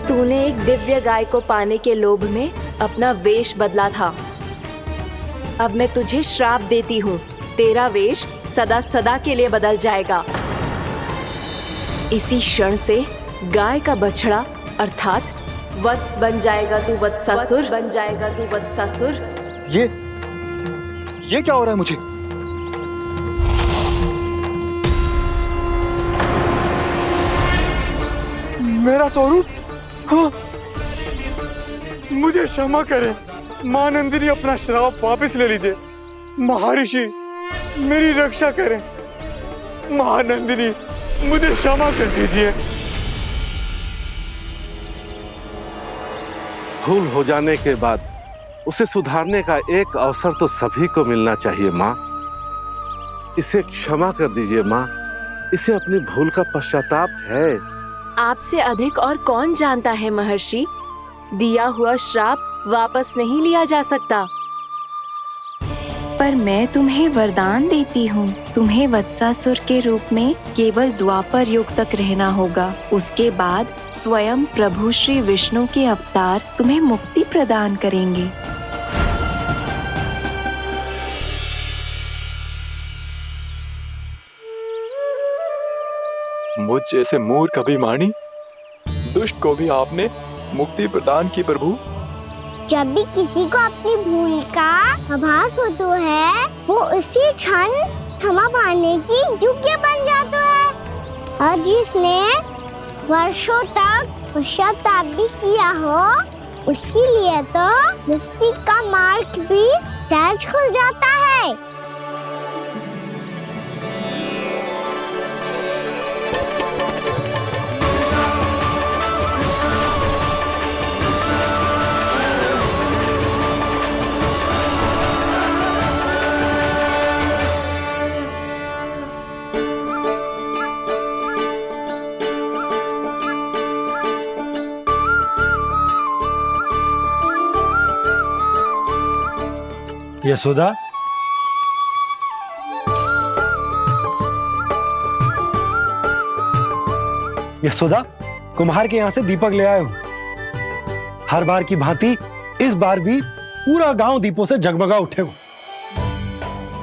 तूने एक दिव्य गाय को पाने के लोभ में अपना वेश बदला था। अब मैं तुझे श्राप देती हूँ, तेरा वेश सदा सदा के लिए बदल जाएगा। इसी क्षण से गाय का बछड़ा अर्थात वत्स बन जाएगा तू वत्सासुर, बन जाएगा तू वत्सासुर। ये क्या हो रहा है मुझे? मेरा स्वरूप? हाँ। मुझे क्षमा करें मां नंदिनी, अपना श्राप वापस ले लीजिए। महर्षि मेरी रक्षा करें। महानंदिनी मुझे क्षमा कर दीजिए। भूल हो जाने के बाद उसे सुधारने का एक अवसर तो सभी को मिलना चाहिए माँ। इसे क्षमा कर दीजिए माँ, इसे अपनी भूल का पश्चाताप है। आपसे अधिक और कौन जानता है महर्षि, दिया हुआ श्राप वापस नहीं लिया जा सकता। पर मैं तुम्हें वरदान देती हूँ, तुम्हें वत्सासुर के रूप में केवल द्वापर युग तक रहना होगा। उसके बाद स्वयं प्रभु श्री विष्णु के अवतार तुम्हें मुक्ति प्रदान करेंगे। मुझ जैसे मूर्ख अभिमानी दुष्ट को भी आपने मुक्ति प्रदान की प्रभु। जब भी किसी को अपनी भूल का आभास होता है, वो उसी क्षण क्षमा पाने की योग्य बन जाता है। और जिसने वर्षों तक पश्चाताप भी किया हो, उसके लिए तो मुक्ति का मार्ग भी सहज खुल जाता है। यशोदा, यशोदा, कुम्हार के यहाँ से दीपक ले आए हूं। हर बार की भांति इस बार भी पूरा गांव दीपों से जगमगा उठे हो।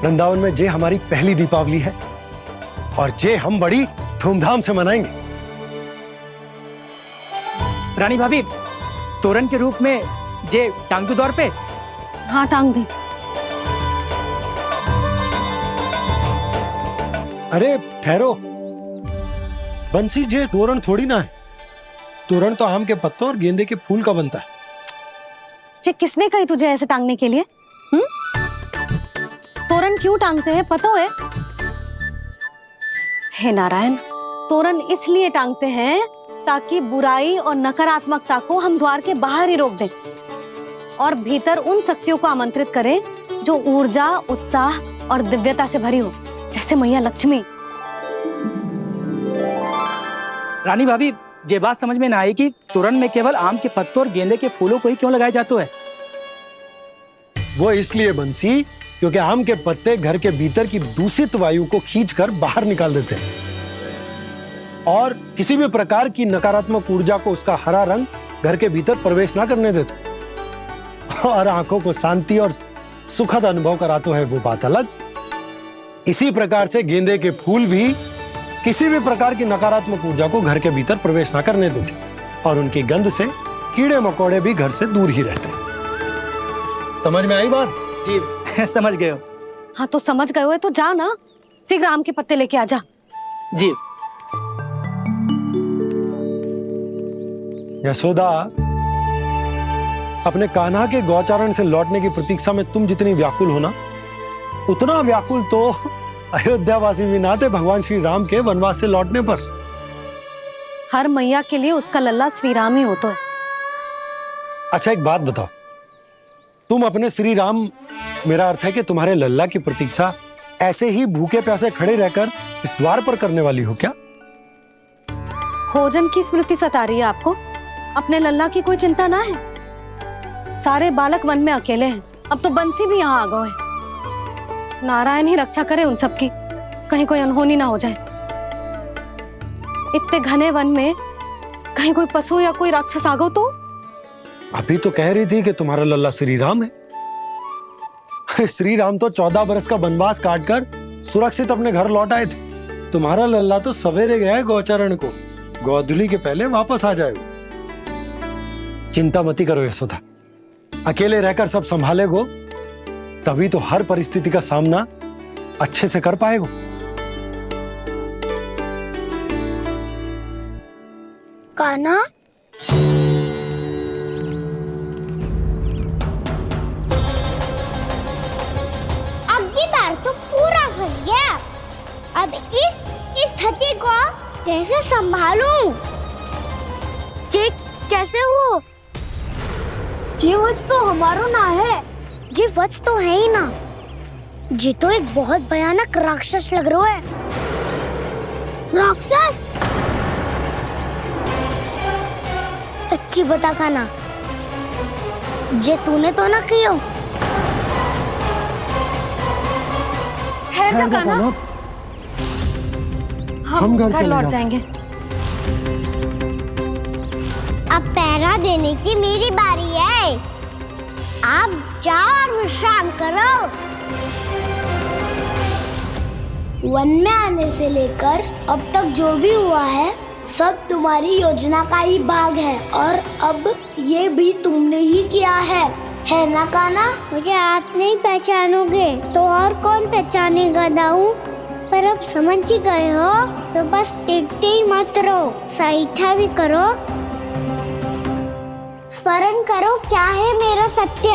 वृंदावन में जे हमारी पहली दीपावली है और जे हम बड़ी धूमधाम से मनाएंगे। रानी भाभी, तोरण के रूप में जे टांग दो दौर पे। हाँ, टांग दी। अरे ठहरो, बंसी, जे तोरण थोड़ी ना है। तोरण तो आम के पत्तों और गेंदे के फूल का बनता है। जे किसने कही तुझे ऐसे टांगने के लिए? तोरण क्यों टांगते हैं पता है? हे नारायण, तोरण इसलिए टांगते हैं ताकि बुराई और नकारात्मकता को हम द्वार के बाहर ही रोक दें और भीतर उन शक्तियों को आमंत्रित करें जो ऊर्जा, उत्साह और दिव्यता से भरी हो, जैसे मैया लक्ष्मी। रानी भाभी, ये बात समझ में ना आई कि तोरण में केवल आम के पत्तों और गेंदे के फूलों को ही क्यों लगाया जाता है? वो इसलिए बंसी, क्योंकि आम के पत्ते घर के भीतर की दूषित वायु को खींचकर बाहर निकाल देते हैं और किसी भी प्रकार की नकारात्मक ऊर्जा को उसका हरा रंग घर के भीतर प्रवेश ना करने देते और आंखों को शांति और सुखद अनुभव कराते है, वो बात अलग। इसी प्रकार से गेंदे के फूल भी किसी भी प्रकार की नकारात्मक ऊर्जा को घर के भीतर प्रवेश ना करने देते और उनकी गंध से कीड़े मकोड़े भी घर से दूर ही रहते हैं। समझ में आई बात? जी समझ गए हो। हाँ, तो समझ गए हो तो जा ना, शीघ्र आम के पत्ते लेके आजा। जी। यशोदा, अपने कान्हा के गौचारण से लौटने की प्रतीक्षा में तुम जितनी व्याकुल हो ना, उतना व्याकुल तो अयोध्यावासी भी ना थे भगवान श्री राम के वनवास से लौटने पर। हर मैया के लिए उसका लल्ला श्री राम ही होता है। अच्छा, एक बात बताओ, तुम अपने श्री राम, मेरा अर्थ है कि तुम्हारे लल्ला की प्रतीक्षा ऐसे ही भूखे प्यासे खड़े रहकर इस द्वार पर करने वाली हो क्या? भोजन की स्मृति सता रही है आपको? अपने लल्ला की कोई चिंता ना है। सारे बालक वन में अकेले हैं, अब तो बंसी भी यहाँ आ गए हैं। नारायण ही रक्षा करे उन सबकी, कहीं कोई अनहोनी ना हो जाए। इतने घने वन में कहीं कोई पशु या कोई राक्षस आ गो तो? अभी तो कह रही थी कि तुम्हारा लल्ला श्री राम है। अरे श्री राम तो 14 बरस का वनवास काटकर सुरक्षित अपने घर लौट आए थे। तुम्हारा लल्ला तो सवेरे गया है गौचरण को, गोधूली के पहले वापस आ जाएगा। चिंता मती करो यशोदा, अकेले रहकर सब संभालेगो तभी तो हर परिस्थिति का सामना अच्छे से कर पाएगो। कान्हा, अब की बार तो पूरा फंस गया। अब इस स्थिति को कैसे संभालूं? जी कैसे हो? जी वत्स तो हमारो ना है। जी वत्स तो है ही ना। जी तो एक बहुत भयानक राक्षस लग रहा है। राक्षस? सच्ची बता कान्हा, जे तूने तो ना कियो? है जा कान्हा, हम घर लौट जाएंगे। अब पहरा देने की मेरी बारी है। आप जाओ और विश्राम करो। वन में आने से लेकर अब तक जो भी हुआ है सब तुम्हारी योजना का ही भाग है, और अब ये भी तुमने ही किया है ना कान्हा? मुझे आप नहीं पहचानोगे तो और कौन पहचानेगा दाऊ? पर अब समझ ही गए हो तो बस देखते ही मत रहो, सहीठा भी करो। स्मरण करो क्या है मेरा सत्य।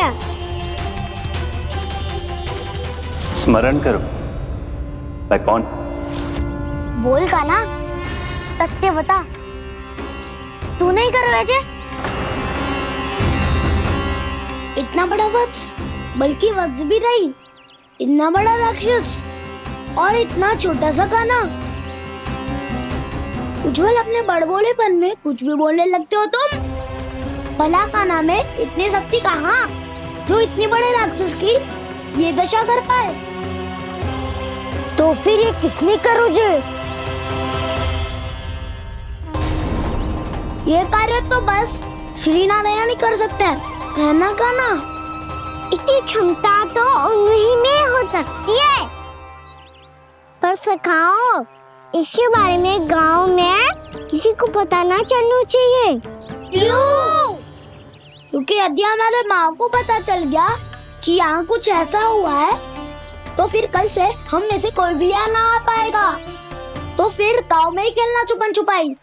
स्मरण करो? मैं कौन? बोल कान्हा, सत्य बता। तू नहीं करो अजय? इतना बड़ा वत्स, बल्कि वत्स भी नहीं, इतना बड़ा राक्षस और इतना छोटा सा कान्हा। उज्जवल अपने बड़बोलेपन में कुछ भी बोलने लगते हो तुम। भला कान्हा में इतनी शक्ति कहाँ जो इतनी बड़े राक्षस की ये दशा कर पाए? तो फिर ये किसने करो जे? ये कार्य तो बस श्री नारायण ही कर सकते हैं, है ना कान्हा? इतनी क्षमता तो उन्हीं में हो सकती है। पर सखाओ, इसके बारे में गांव में किसी को पता ना चलना चाहिए। क्यों? क्योंकि यदि हमारे माँ को पता चल गया कि यहाँ कुछ ऐसा हुआ है तो फिर कल से हम में से कोई भी यहाँ ना आ पाएगा। तो फिर गांव में ही खेलना छुपन छुपाई।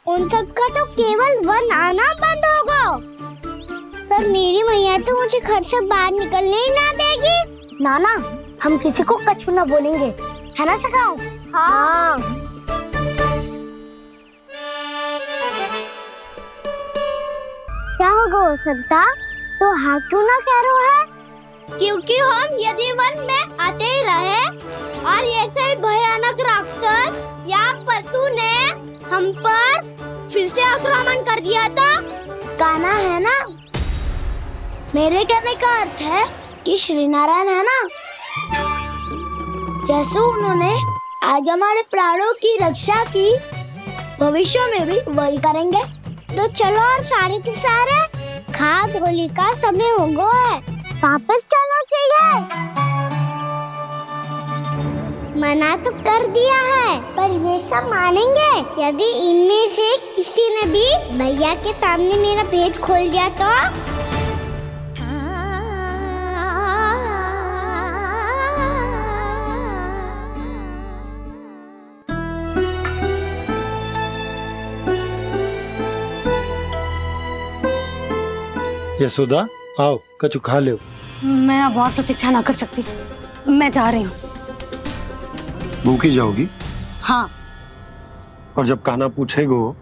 उन सब का तो केवल वन आना बंद होगा। पर मेरी मैया तो मुझे घर से बाहर निकलने ही ना देगी। नाना, हम किसी को कछु ना बोलेंगे, है ना सखाओ? हाँ। क्या होगा हो सकता? तो हाँ क्यों ना कह रहा है? क्योंकि हम यदि वन में आते ही रहे और ऐसे भयानक राक्षस या पशु ने हम पर फिर से आक्रमण कर दिया तो कान्हा, है ना? मेरे कहने का अर्थ है कि श्री नारायण है ना, जैसे उन्होंने आज हमारे प्राणों की रक्षा की, भविष्य में भी वही करेंगे। तो चलो और सारे के सारे खाद होली का समय हो गया है, वापस चलना चाहिए। मना तो कर दिया है, पर ये सब मानेंगे यदि इनमें से किसी ने भी भैया के सामने मेरा पेट खोल दिया तो? यशोदा, आओ कछु खा लो। मैं अब और प्रतीक्षा ना कर सकती, मैं जा रही हूँ। भूखी जाओगी? हाँ। और जब कान्हा पूछेगो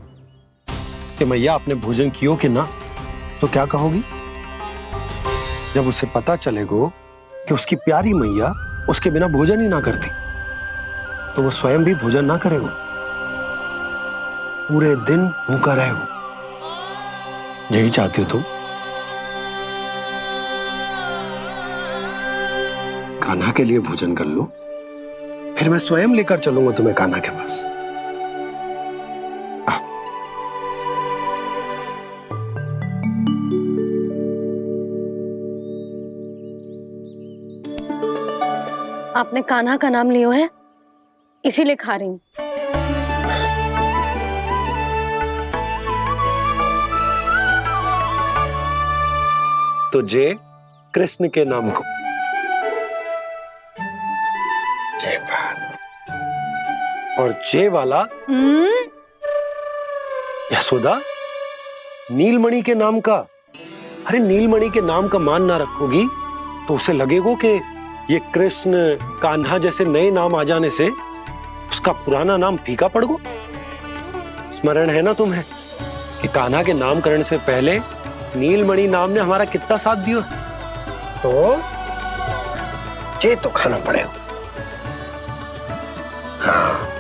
कि मैया आपने भोजन कियो कि ना, तो क्या कहोगी? जब उसे पता चलेगो कि उसकी प्यारी मैया उसके बिना भोजन ही ना करती, तो वो स्वयं भी भोजन ना करेगो, पूरे दिन भूखा रहेगो। यही चाहती हो तुम? कान्हा के लिए भोजन कर लो, फिर मैं स्वयं लेकर चलूंगा तुम्हें कान्हा के पास। आपने कान्हा का नाम लियो है, इसीलिए खा रही हूँ। तो जे कृष्ण के नाम को। जय बात। और जे वाला यशोदा, नीलमणि के नाम का। अरे नीलमणि के नाम का मान ना रखोगी तो उसे लगेगा कि ये कृष्ण कान्हा जैसे नए नाम आ जाने से उसका पुराना नाम फीका पड़ गो। स्मरण है ना तुम्हें कि कान्हा के नामकरण से पहले नीलमणि नाम ने हमारा कितना साथ दिया। तो जे तो खाना पड़ेगा। हाँ।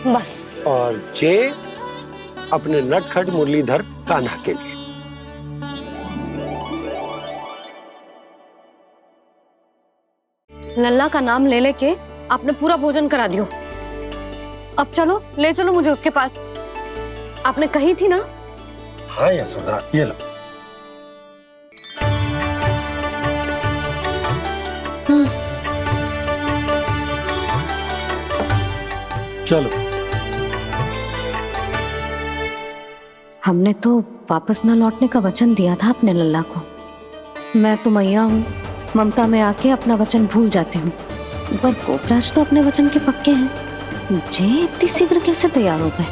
बस। और जे अपने नटखट मुरलीधर कान्हा के लिए। लल्ला का नाम ले लेके आपने पूरा भोजन करा दियो। अब चलो, ले चलो मुझे उसके पास। आपने कही थी ना। हाँ यशोदा, ये लो। चलो। हमने तो वापस ना लौटने का वचन दिया था अपने लल्ला को। मैं तो मैया हूँ, ममता में आके अपना वचन भूल जाती हूँ, पर गोपराज तो अपने वचन के पक्के हैं। जे इतनी शीघ्र कैसे तैयार हो गए?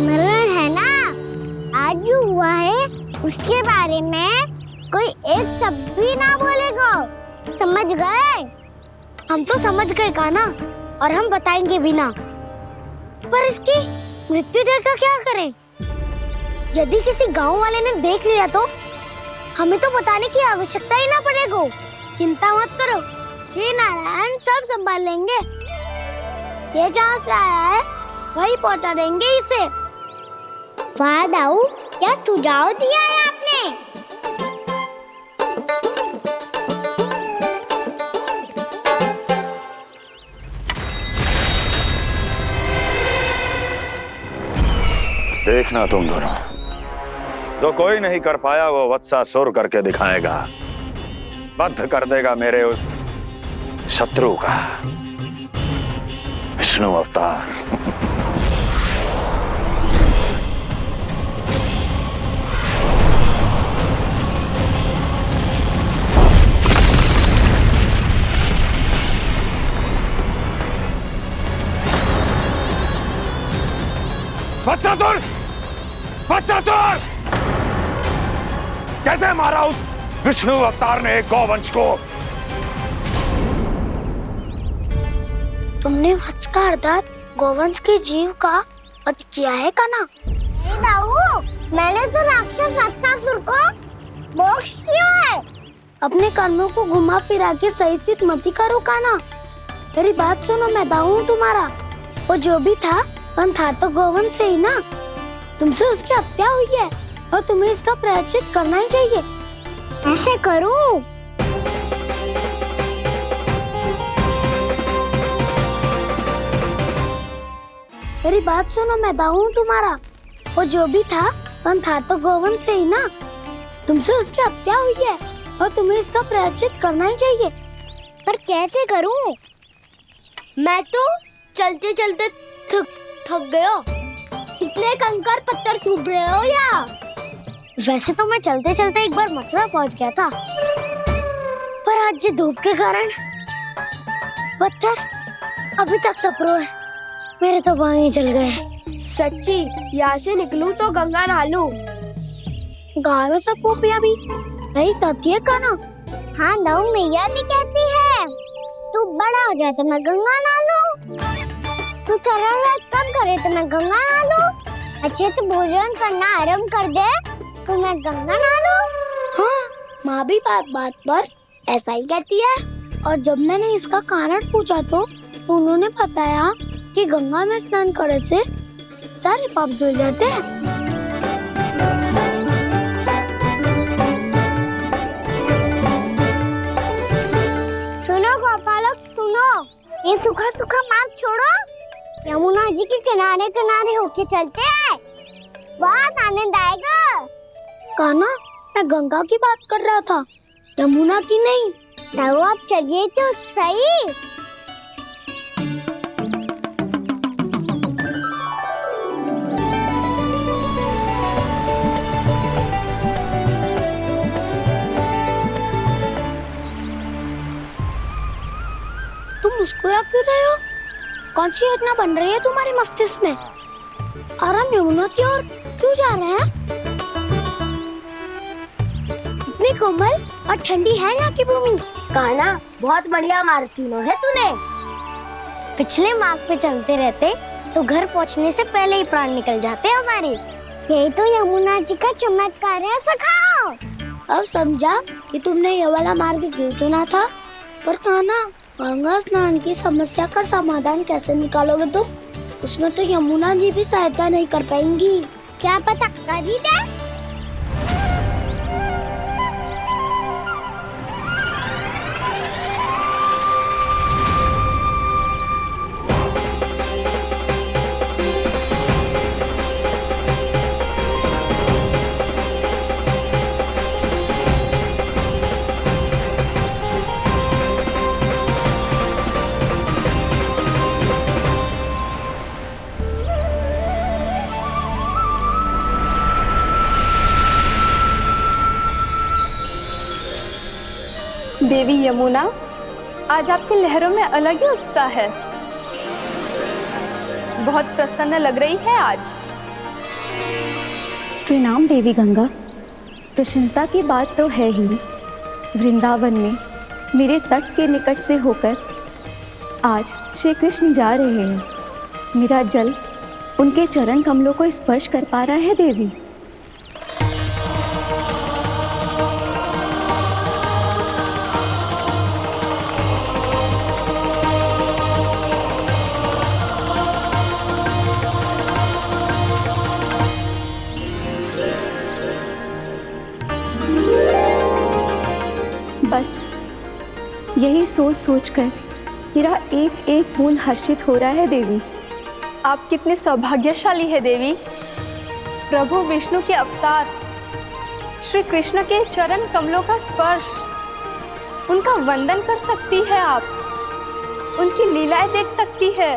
मरण है ना, आज जो हुआ है उसके बारे में कोई एक शब्द भी ना बोलेगा। समझ गए? हम तो समझ गए कान्हा, और हम बताएंगे भी ना। पर इसकी मृत्यु देखकर क्या करें? यदि किसी गांव वाले ने देख लिया तो हमें तो बताने की आवश्यकता ही ना पड़ेगा। चिंता मत करो, श्री नारायण सब संभाल लेंगे। ये जहाँ से आया है वही पहुँचा देंगे इसे। वाह दाऊ, क्या सुझाव दिया है आपने। देखना तुम दोनों, जो कोई नहीं कर पाया वो वत्सासुर करके दिखाएगा। बद्ध कर देगा मेरे उस शत्रु का विष्णु अवतार। वत्सासुर! वत्सासुर! कैसे मारा उस विष्णु अवतार ने गौवंश को? तुमने वत्स का अर्थात गोवंश के जीव का वध किया है कान्हा। नहीं दाऊ, मैंने तो राक्षस वत्सासुर को मोक्ष किया है। अपने कर्मों को घुमा फिरा के सही सिद्ध मत करो कान्हा। मेरी बात सुनो, मैं दाऊ हूँ तुम्हारा। वो जो भी था पर था तो गोवंश से ही ना। तुमसे उसकी हत्या हुई है और तुम्हें इसका प्रायश्चित करना ही चाहिए। ऐसे करूं? मेरी बात सुनो, मैं दाऊ हूँ तुम्हारा। वो जो भी था पर था तो गोवंश से ही ना। तुमसे उसकी हत्या हुई है और तुम्हें इसका प्रायश्चित करना ही चाहिए। पर कैसे करूं? मैं तो चलते चलते थक गया। इतने कंकर पत्थर सूख रहे हो या? वैसे तो मैं चलते चलते एक बार मथुरा पहुंच गया था, पर आज ये धूप के कारण पत्थर अभी तक तप रहे हैं। मेरे तो बाएं जल गए। सच्ची, यहाँ से निकलूं तो गंगा नहा लूं। गारो सब पोपिया भी यही कहती है कान्हा। हाँ दाऊ, मैया भी कहती है तू बड़ा हो जाए तो मैं गंगा नहा लूं, तू शरारत कम करे तो मैं गंगा नहा लूं, अच्छे से भोजन करना आरंभ कर दे तो मैं गंगा नहा लूं। हाँ, माँ भी बात बात पर ऐसा ही कहती है। और जब मैंने इसका कारण पूछा तो उन्होंने बताया कि गंगा में स्नान करने से सारे पाप धुल जाते हैं। सुनो गोपालक, सुनो, ये सूखा सूखा मार्ग छोड़ो यमुना जी के किनारे किनारे होके चलते हैं, बहुत आनंद आएगा। कान्हा, मैं गंगा की बात कर रहा था, यमुना की नहीं। तो आप चलिए तो सही। तुम मुस्कुरा क्यों रहे हो? कौन सी योजना बन रही है तुम्हारे मस्तिष्क में? और हम यमुना की ओर क्यों जा रहे हैं? इतनी कोमल और ठंडी है यहाँ की भूमि। कान्हा, बहुत बढ़िया मार्ग चुना है तूने। पिछले मार्ग पे चलते रहते तो घर पहुँचने से पहले ही प्राण निकल जाते हमारे। यही तो यमुना जी का चमत्कार है सखा। अब समझा कि तुमने ये वाला मार्ग क्यों चुना था। पर कान्हा, गंगा स्नान की समस्या का समाधान कैसे निकालोगे तुम? उसमें तो यमुना जी भी सहायता नहीं कर पाएंगी। क्या पता कर ही दे। देवी यमुना, आज आपकी लहरों में अलग ही उत्साह है। बहुत प्रसन्न लग रही है आज। प्रणाम देवी गंगा। प्रसन्नता की बात तो है ही। वृंदावन में मेरे तट के निकट से होकर आज श्री कृष्ण जा रहे हैं। मेरा जल उनके चरण कमलों को स्पर्श कर पा रहा है देवी। बस यही सोच सोचकर मेरा एक एक बूंद हर्षित हो रहा है देवी। आप कितने सौभाग्यशाली है देवी। प्रभु विष्णु के अवतार श्री कृष्ण के चरण कमलों का स्पर्श, उनका वंदन कर सकती है आप, उनकी लीलाएं देख सकती है,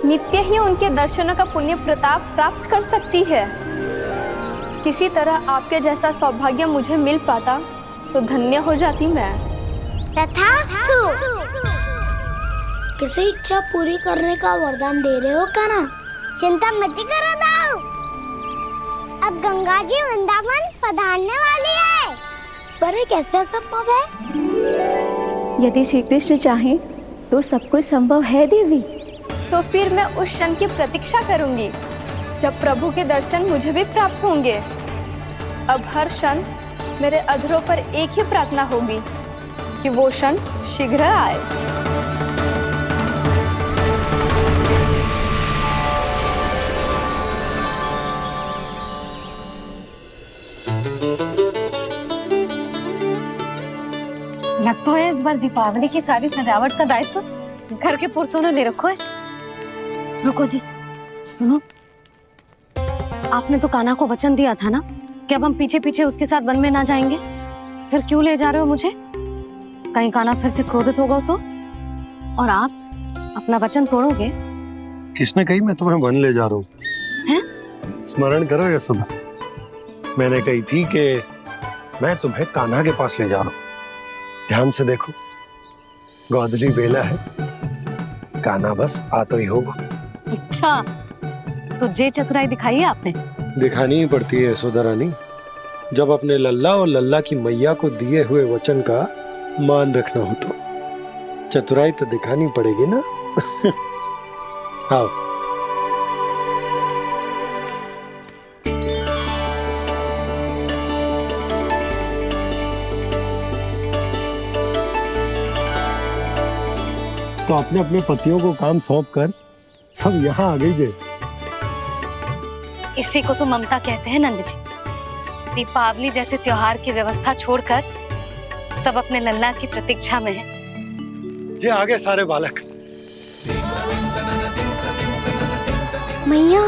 नित्य ही उनके दर्शनों का पुण्य प्रताप प्राप्त कर सकती है। किसी तरह आपके जैसा सौभाग्य मुझे मिल पाता तो धन्य हो जाती मैं। तथास्तु। किसी इच्छा पूरी करने का वरदान दे रहे हो कान्हा? चिंता मत करो दाऊ। अब गंगा जी वृंदावन पधारने वाली है। पर ये कैसे संभव है? यदि श्री कृष्ण चाहें तो सब कुछ संभव है देवी। तो फिर मैं उस क्षण की प्रतीक्षा करूंगी जब प्रभु के दर्शन मुझे भी प्राप्त होंगे। अब हर क्षण मेरे अधरों पर एक ही प्रार्थना होगी कि वो क्षण शीघ्र आए। लग तो है इस बार दीपावली की सारी सजावट का दायित्व घर के पुरुषों ने ले रखो है। रुको जी, सुनो, आपने तो कान्हा को वचन दिया था ना कि अब हम पीछे पीछे उसके साथ वन में ना जाएंगे। फिर क्यों ले जा रहे हो मुझे? कहीं कान्हा फिर से क्रोधित होगा तो? और आप अपना वचन तोड़ोगे? किसने कही मैं तुम्हें वन ले जा रहा हूँ? स्मरण करो ये सुबह मैंने कही थी कि मैं तुम्हें कान्हा के पास ले जा रहा हूँ। ध्यान से देखो, गोधली बेला है, कान्हा बस आ तो ही होगा। अच्छा, तो जे चतुराई दिखाई है आपने? दिखानी ही पड़ती है यशोदा रानी, जब अपने लल्ला और लल्ला की मैया को दिए हुए वचन का मान रखना हो तो चतुराई तो दिखानी पड़ेगी ना। आओ। तो अपने अपने पतियों को काम सौंप कर सब यहाँ आ गई है। इसी को तो ममता कहते हैं नंद जी। दीपावली जैसे त्योहार की व्यवस्था छोड़कर सब अपने लल्ला की प्रतीक्षा में हैं। जे आगे सारे बालक। मैया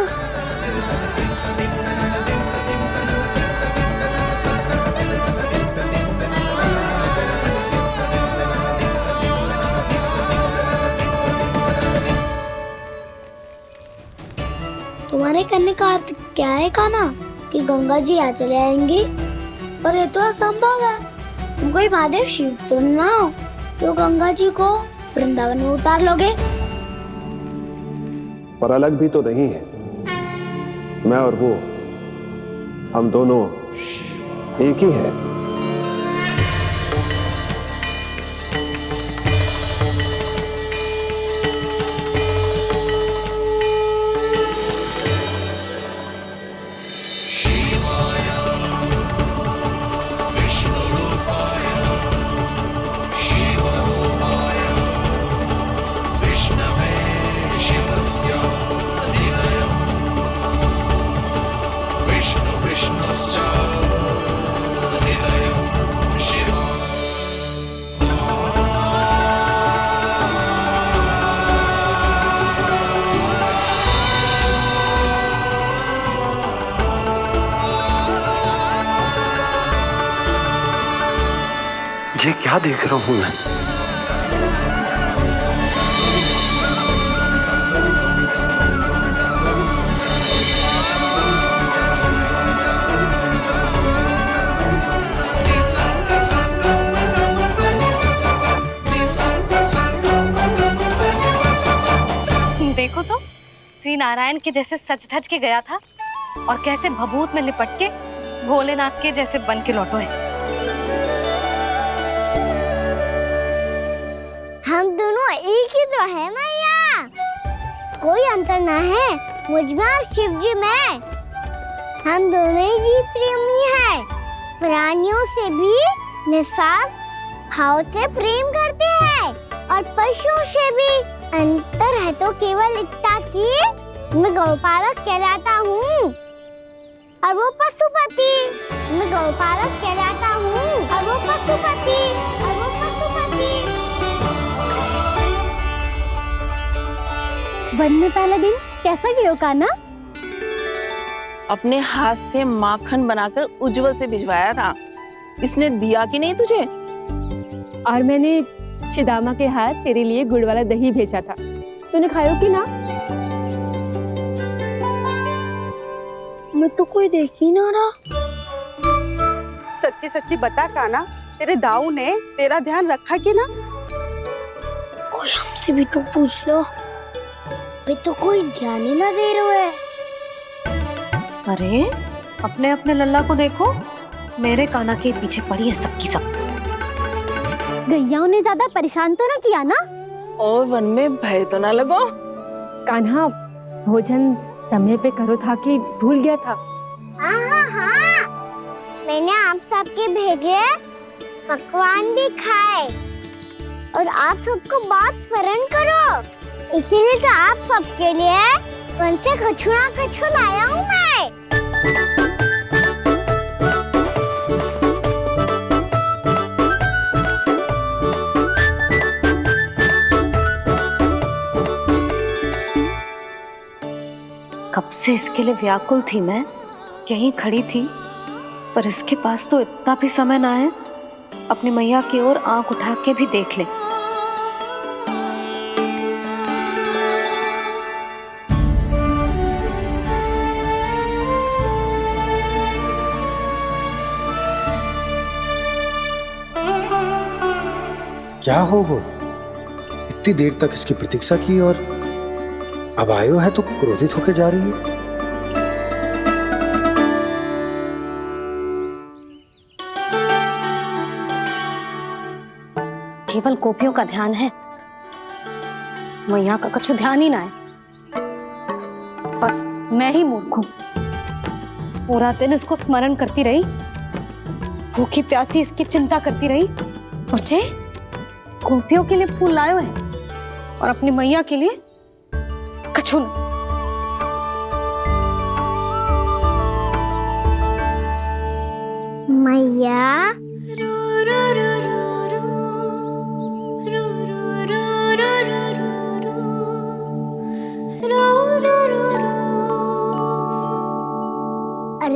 तुम्हारे कहने का अर्थ क्या है कान्हा कि गंगा जी यहाँ चले आएंगी? पर ये तो असंभव है। तुम कोई महादेव शिव तो ना हो तो गंगा जी को वृंदावन में उतार लोगे। पर अलग भी तो नहीं है। मैं और वो, हम दोनों एक ही हैं। ये क्या देख रहा हूं मैं? देखो तो श्री नारायण के जैसे सज धज के गया था और कैसे भभूत में लिपट के भोलेनाथ के जैसे बन के लौटो है। हम दोनों एक ही तो है मैया, कोई अंतर ना है मुझ में और शिव जी में। हम दोनों ही जीव प्रेमी हैं, प्राणियों से भी निस्वार्थ भाव से प्रेम करते हैं और पशुओं से भी। अंतर है तो केवल इतना कि मैं गौपालक कहलाता हूँ और वो पशुपति। मैं गौपालक कहलाता हूँ और वो पशुपति। वन में पहला दिन कैसा गया कान्हा? अपने हाथ से माखन बनाकर उज्जवल से भिजवाया था। इसने दिया कि नहीं तुझे? और मैंने शिदामा के हाथ तेरे लिए गुड़ वाला दही भेजा था, तूने खाया कि ना? मैं तो कोई देख ही ना रहा। सच्ची सच्ची बता कान्हा, तेरे दाऊ ने तेरा ध्यान रखा कि ना? कोई हमसे भी तो पूछ लो, वे तो कोई ध्यान ही ना दे रहे हैं। अरे अपने अपने लल्ला को देखो, मेरे कान्हा के पीछे पड़ी है सबकी सब। गैयाओं ने ज्यादा परेशान तो ना किया ना? और वन में भय तो ना लगो? कान्हा भोजन समय पे करो था कि भूल गया था? हाँ, मैंने आप सबके भेजे पकवान भी खाए और आप सबको बात स्मरण करो, इसीलिए तो आप सबके लिए वन से कछु लाया हूँ मैं। कब से इसके लिए व्याकुल थी मैं, यहीं खड़ी थी, पर इसके पास तो इतना भी समय ना है अपनी मैया की ओर आंख उठा के भी देख ले। क्या हो वो? इतनी देर तक इसकी प्रतीक्षा की और अब आयो है तो क्रोधित होकर जा रही है। केवल गोपियों का ध्यान है, मैया का कछु ध्यान ही ना है। बस मैं ही मूर्ख हूं, पूरा दिन इसको स्मरण करती रही, भूखी प्यासी इसकी चिंता करती रही। मुझे गोपियों के लिए फूल लायो है और अपनी मैया के लिए कछु न। मैया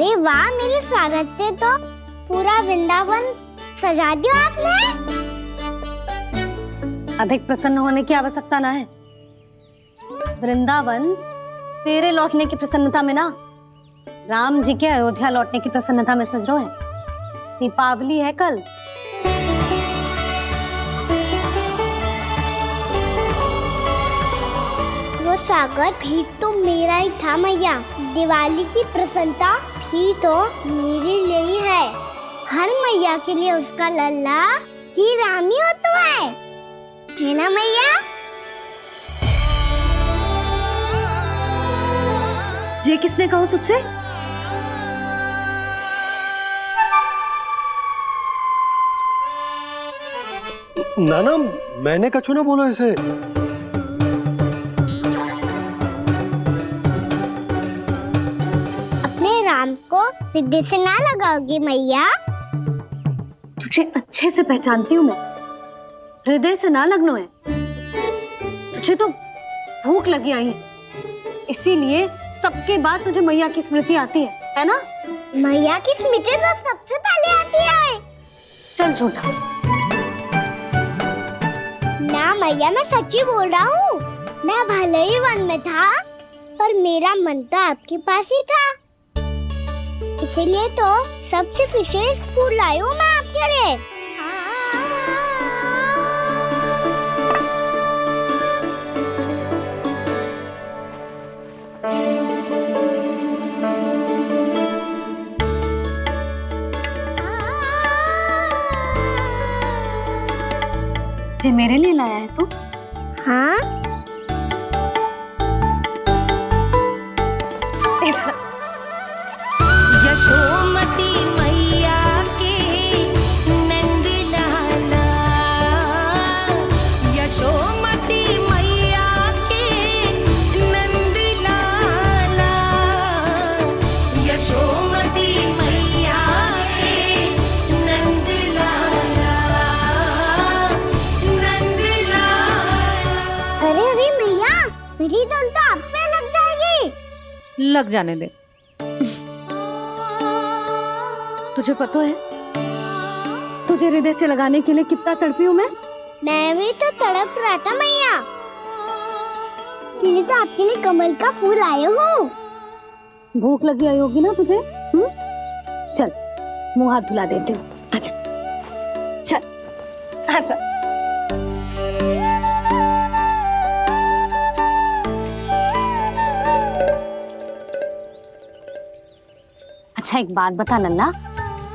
अरे वाह, मेरे स्वागत पे तो पूरा वृंदावन सजा दिया आपने। अधिक प्रसन्न होने की आवश्यकता ना है। वृंदावन तेरे लौटने की प्रसन्नता में ना, राम जी के अयोध्या लौटने की प्रसन्नता में सज रहे हैं। दीपावली है कल। वो स्वागत भी तो मेरा ही था मैया। दिवाली की प्रसन्नता भी तो मेरे लिए ही है। हर मैया के लिए उसका लल्ला जी राम ही होता है ना मैया? ये किसने कहा तुझसे? नाना, मैंने कछु ना बोला इसे। अपने राम को हृदय से ना लगाओगी मैया? तुझे अच्छे से पहचानती हूँ मैं, हृदय से ना लगनो है। तुझे तो भूख लगी आई है, इसीलिए सबके बाद तुझे मैया की स्मृति आती है ना? मैया की स्मृति तो सबसे पहले आती है। चल झूठा। ना मैया, मैं सच्ची बोल रहा हूँ। मैं भले ही वन में था, पर मेरा मन तो आपके पास ही था। इसीलिए तो सबसे विशेष फूल लाई हूँ मैं आपके लिए। ये मेरे लिए लाया है तू? हाँ। यशोमती मैया के नंद लाला, यशोमती मैया के नंद लाला, यशोमती मैया के नंद लाला, नंद लाला। अरे अरे मैया, मेरी धुन तो आप पे लग जाएगी। लग जाने दे। तुझे पता है तुझे हृदय से लगाने के लिए कितना तड़पी हूँ मैं? मैं भी तो तड़प रहा था मैया, इसलिए तो आपके लिए कमल का फूल आया हूँ। भूख लगी आई होगी ना तुझे? चल मुंह हाथ धुला देती हूँ। आजा, चल आजा। अच्छा एक बात बता लल्ला,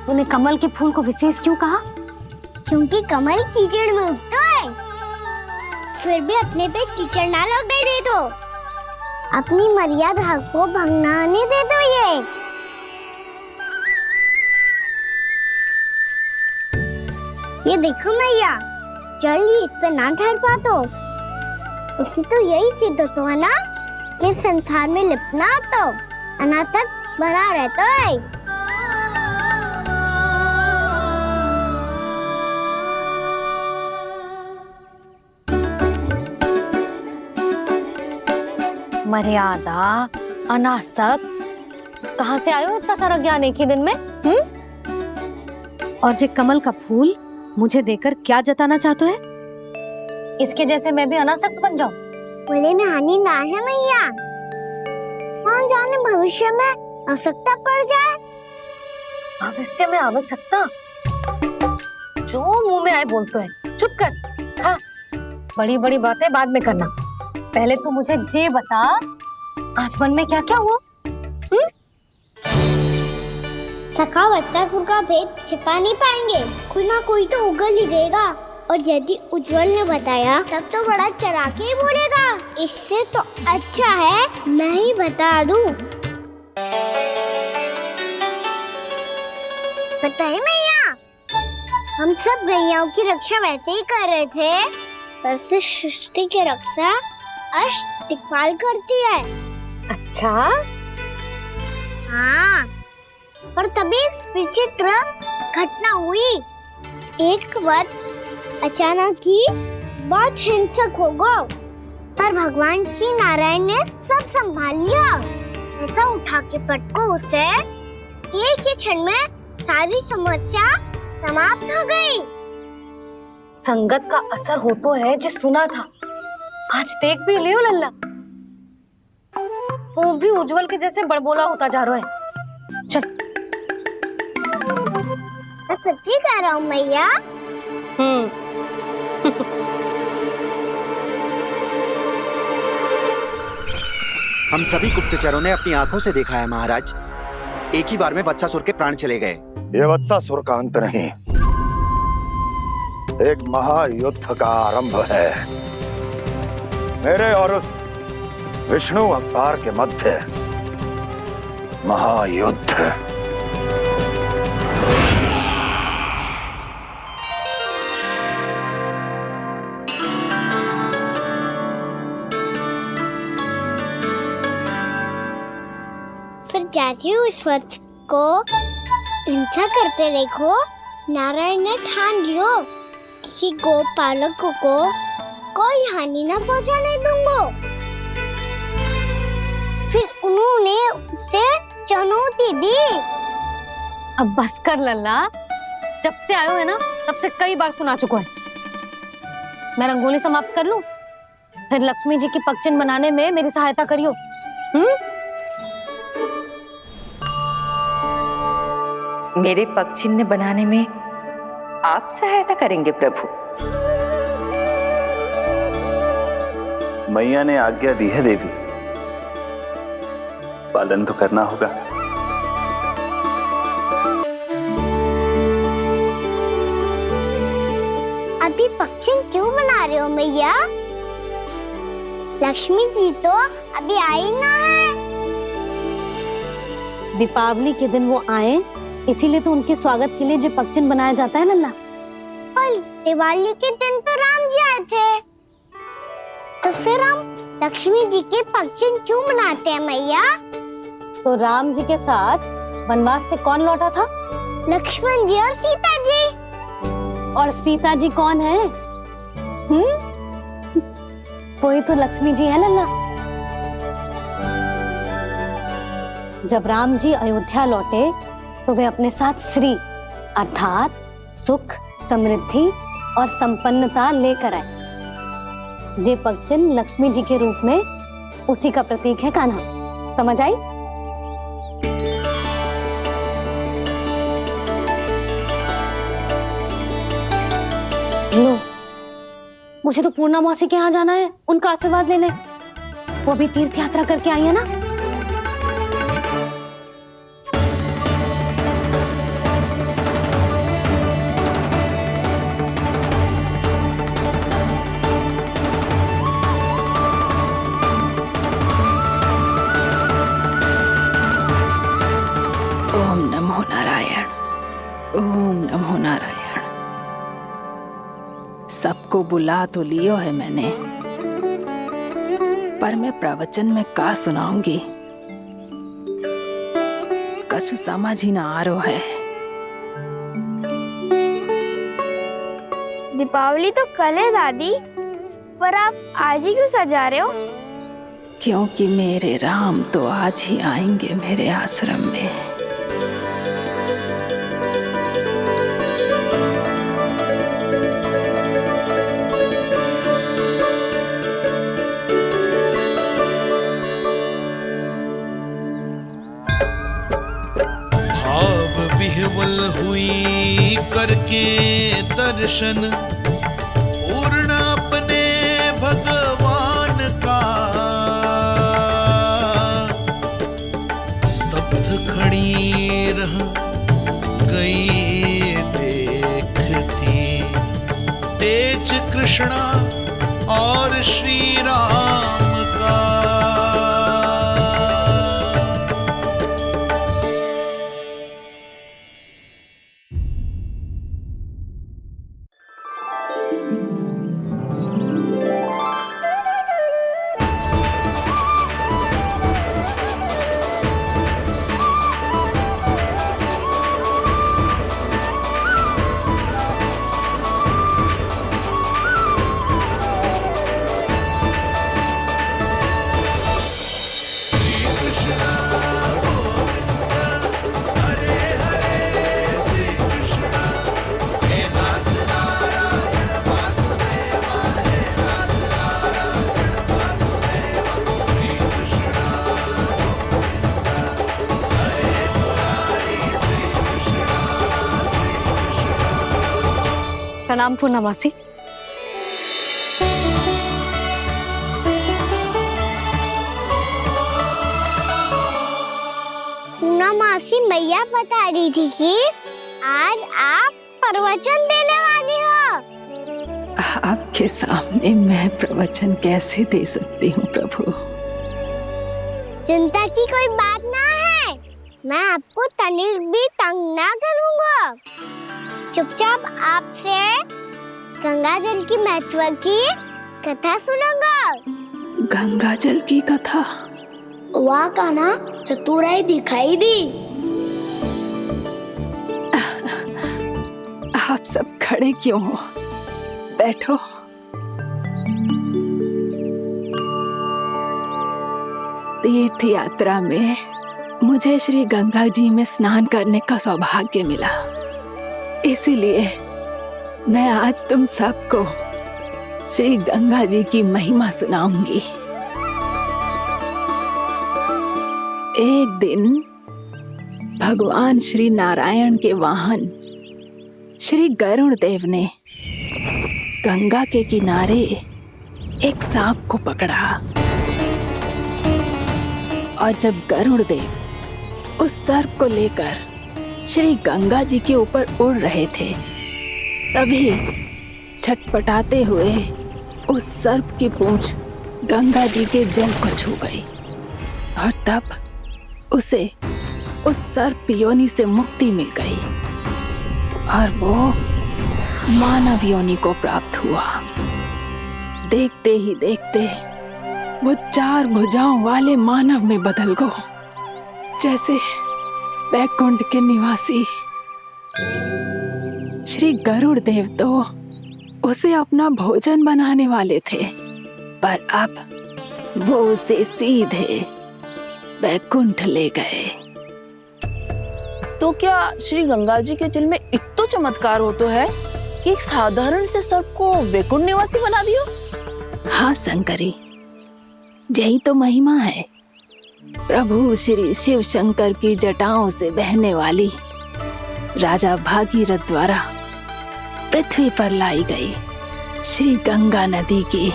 तूने कमल के फूल को विशेष क्यों कहा? क्योंकि कमल कीचड़ में उगता है, फिर भी अपने पे कीचड़ ना लगने दे दो। अपनी मर्यादा को भंग ना आने दे दो। ये देखो मैया, जल भी इस पे ना ठहर पा तो इससे तो यही सिद्ध होता है ना कि संसार में लिपना तो अनाथ तक बना रहता है। मर्यादा, अनासक्त, कहाँ से आयो इतना सारा ज्ञान एक ही दिन में? और ये कमल का फूल मुझे देकर क्या जताना चाहते है? इसके जैसे मैं भी अनासक्त बन जाऊं? बोले में हानि ना है मैया, कौन जाने भविष्य में आवश्यकता पड़ जाए। भविष्य में आवश्यकता? जो मुंह में आए बोलते हैं, चुप कर। हाँ, बड़ी बड़ी बातें बाद में करना, पहले तो मुझे ये बता आज मन में क्या क्या हुआ? सखावत्तासुर का भेद छिपा नहीं पाएंगे, कोई ना कोई तो उगल ही देगा। और यदि उज्जवल ने बताया तब तो बड़ा चढ़ा के ही बोलेगा। इससे तो अच्छा है मैं ही बता दूं। पता है मैया, हम सब गैयाओं की रक्षा वैसे ही कर रहे थे, पर से सृष्टि की रक्षा अष्ट दिक्पाल करती है। अच्छा? हाँ, पर तभी एक विचित्र घटना हुई। एक वक्त अचानक ही बहुत हिंसक हो गया, पर भगवान श्री नारायण ने सब संभाल लिया। ऐसा उठा के पटको उसे एक ही क्षण में सारी समस्या समाप्त हो गई। संगत का असर हो तो है जो सुना था, आज देख भी लियो लल्ला, तू भी उज्जवल के जैसे बड़बोला होता जा रहा है। चल। मैं सच्ची कह रहा हूँ मैया। हम सभी गुप्तचरों ने अपनी आंखों से देखा है महाराज, एक ही बार में वत्सासुर के प्राण चले गए। ये वत्सासुर का अंत नहीं, एक महायुद्ध का आरंभ है। मेरे और उस विष्णु अवतार के मध्य महायुद्ध। फिर जैसे ही उस वत्स को हिंसा करते देखो, नारायण ने ठान लियो किसी गोपालक को कोई हानि न पहुंचाने दूंगा। फिर उन्होंने उसे चुनौती दी। अब बस कर लल्ला, जब से आयो है ना तब से कई बार सुना चुका है। मैं रंगोली समाप्त कर लूं, फिर लक्ष्मी जी की पगचिन बनाने में मेरी सहायता करियो। मेरे पगचिन्ह बनाने में आप सहायता करेंगे प्रभु? मैया ने आज्ञा दी है देवी, पालन तो करना होगा। अभी पगचिन क्यों बना रहे हो मैया? लक्ष्मी जी तो अभी आई ना है। दीपावली के दिन वो आए, इसीलिए तो उनके स्वागत के लिए जो पगचिन बनाया जाता है लल्ला। पर दिवाली के दिन तो राम जी आए थे, तो फिर हम लक्ष्मी जी के पगचिन क्यों मनाते हैं मैया? तो राम जी के साथ वनवास से कौन लौटा था? लक्ष्मण जी और सीता जी। और सीता जी कौन है? वही तो लक्ष्मी जी है लल्ला। जब राम जी अयोध्या लौटे तो वे अपने साथ श्री अर्थात सुख, समृद्धि और संपन्नता लेकर आए। जे पगचिन लक्ष्मी जी के रूप में उसी का प्रतीक है कान्हा। समझ आई? लो, मुझे तो पूर्णा मौसी के यहाँ जाना है, उनका आशीर्वाद लेने। वो भी तीर्थ यात्रा करके आई है ना। ओम नमो नारायण, ओम नमो नारायण। सबको बुला तो लियो है मैंने, पर मैं प्रवचन में का सुनाऊंगी, कछु समझ ही ना आ रहा है। दीपावली तो कल है दादी, पर आप आज ही क्यों सजा रहे हो? क्योंकि मेरे राम तो आज ही आएंगे मेरे आश्रम में। विह्वल हुई करके दर्शन, पूर्ण अपने भगवान का, स्तब्ध खड़ी रह गई देखती तेज कृष्णा और श्री राम का। प्रणाम पूर्णमासी। पूर्णमासी मैया बता रही थी कि आज आप प्रवचन देने वाली हो। आपके सामने मैं प्रवचन कैसे दे सकती हूँ प्रभु? चिंता की कोई बात ना है, मैं आपको तनिक भी तंग ना करूँगा। चुपचाप आपसे गंगा जल की महत्व की कथा सुनूंगा। गंगा जल की कथा? वहाँ का ना चतुराई दिखाई दी। आप सब खड़े क्यों हो? बैठो। तीर्थ यात्रा में मुझे श्री गंगा जी में स्नान करने का सौभाग्य मिला, इसीलिए मैं आज तुम सबको श्री गंगा जी की महिमा सुनाऊंगी। एक दिन भगवान श्री नारायण के वाहन श्री गरुड़ देव ने गंगा के किनारे एक सांप को पकड़ा, और जब गरुड़ देव उस सर्प को लेकर श्री गंगा जी के ऊपर उड़ रहे थे, तभी छटपटाते हुए उस सर्प की पूंछ गंगा जी के जल को छू गई, और तब उसे उस सर्प योनि से मुक्ति मिल गई और वो मानव योनि को प्राप्त हुआ। देखते ही देखते वो 4 भुजाओं वाले मानव में बदल गया, जैसे बैकुंठ के निवासी। श्री गरुड़ देव तो उसे अपना भोजन बनाने वाले थे, पर अब वो उसे सीधे बैकुंठ ले गए। तो क्या श्री गंगा जी के जल में इतना चमत्कार हो तो है कि एक साधारण से सर्प को वैकुंठ निवासी बना दियो? हाँ शंकरी, यही तो महिमा है। प्रभु श्री शिव शंकर की जटाओं से बहने वाली राजा भागीरथ द्वारा पृथ्वी पर लाई गई श्री गंगा नदी की,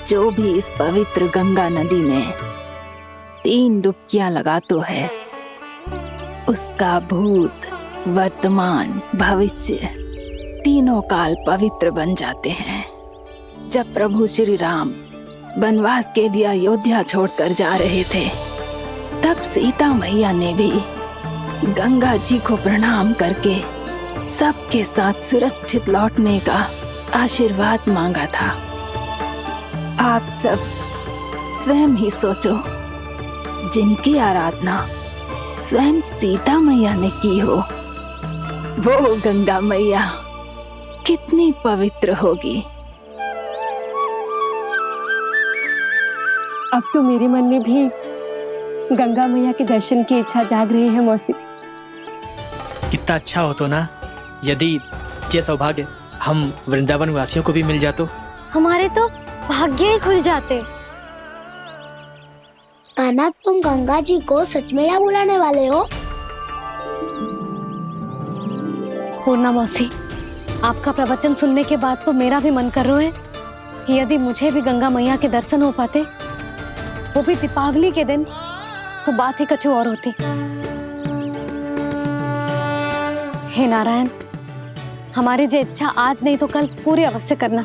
जो भी इस पवित्र गंगा नदी में 3 डुबकियां लगातो है, उसका भूत, वर्तमान, भविष्य तीनों काल पवित्र बन जाते हैं। जब प्रभु श्री राम वनवास के लिए अयोध्या छोड़कर जा रहे थे, तब सीता मैया ने भी गंगा जी को प्रणाम करके सबके साथ सुरक्षित लौटने का आशीर्वाद मांगा था। आप सब स्वयं ही सोचो, जिनकी आराधना स्वयं सीता मैया ने की हो, वो गंगा मैया कितनी पवित्र होगी। अब तो मेरे मन में भी गंगा मैया के दर्शन की इच्छा जाग रही है मौसी। कितना अच्छा हो तो ना यदि ये सौभाग्य हम वृंदावन वासियों को भी मिल जातो। हमारे तो भाग्य ही खुल जाते। कान्हा, तुम गंगा जी को सच में यहाँ बुलाने वाले हो? पूर्णा मौसी, आपका प्रवचन सुनने के बाद तो मेरा भी मन कर रहा है कि यदि मुझे भी गंगा मैया के दर्शन हो पाते, वो भी दीपावली के दिन, तो बात ही कुछ और होती। हे नारायण, हमारी जो इच्छा आज नहीं तो कल पूरी अवश्य करना।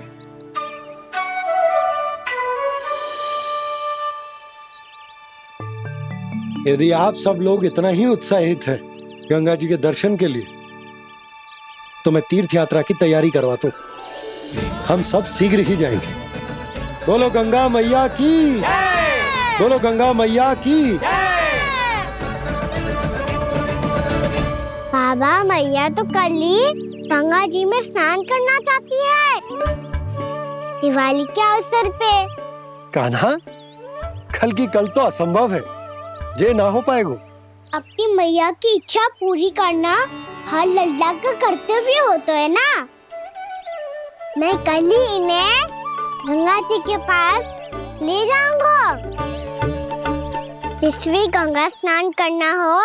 यदि आप सब लोग इतना ही उत्साहित हैं गंगा जी के दर्शन के लिए, तो मैं तीर्थ यात्रा की तैयारी करवाता हूँ। हम सब शीघ्र ही जाएंगे। बोलो गंगा मैया की, बोलो गंगा मैया की। बाबा, मैया तो कल ही गंगा जी में स्नान करना चाहती है, दिवाली के अवसर पे। कान्हा, कल की कल तो असंभव है, जे ना हो पाएगा। अपनी मैया की इच्छा पूरी करना हर लल्ला का कर्तव्य होता है ना। मैं कल ही इन्हें गंगा जी के पास ले जाऊंगा। जिस भी गंगा स्नान करना हो,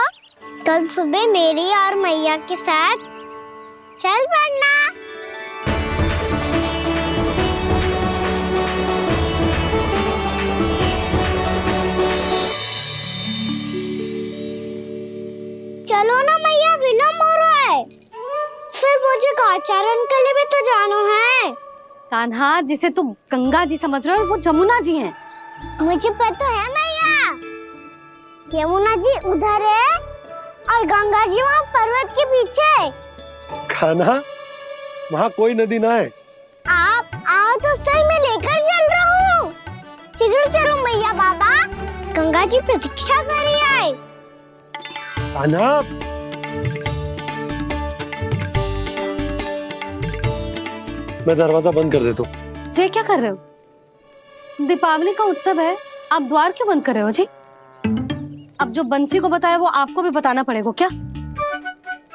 कल सुबह मेरी और मैया के साथ चल पड़ना। कान्हा, जिसे तू गंगा जी समझ रहे हो वो जमुना जी हैं। मुझे पता है मैया, यमुना जी उधर है और गंगा जी वहाँ पर्वत के पीछे। कान्हा, वहाँ कोई नदी ना है। आप आओ तो सही, मैं लेकर चल रहा हूँ। शीघ्र चलो मैया बाबा, गंगा जी प्रतीक्षा कर रही है। कान्हा, मैं दरवाजा बंद कर देता हूँ। ये क्या कर रहे हो? दीपावली का उत्सव है, आप द्वार क्यों बंद कर रहे हो जी? अब जो बंसी को बताया वो आपको भी बताना पड़ेगा क्या?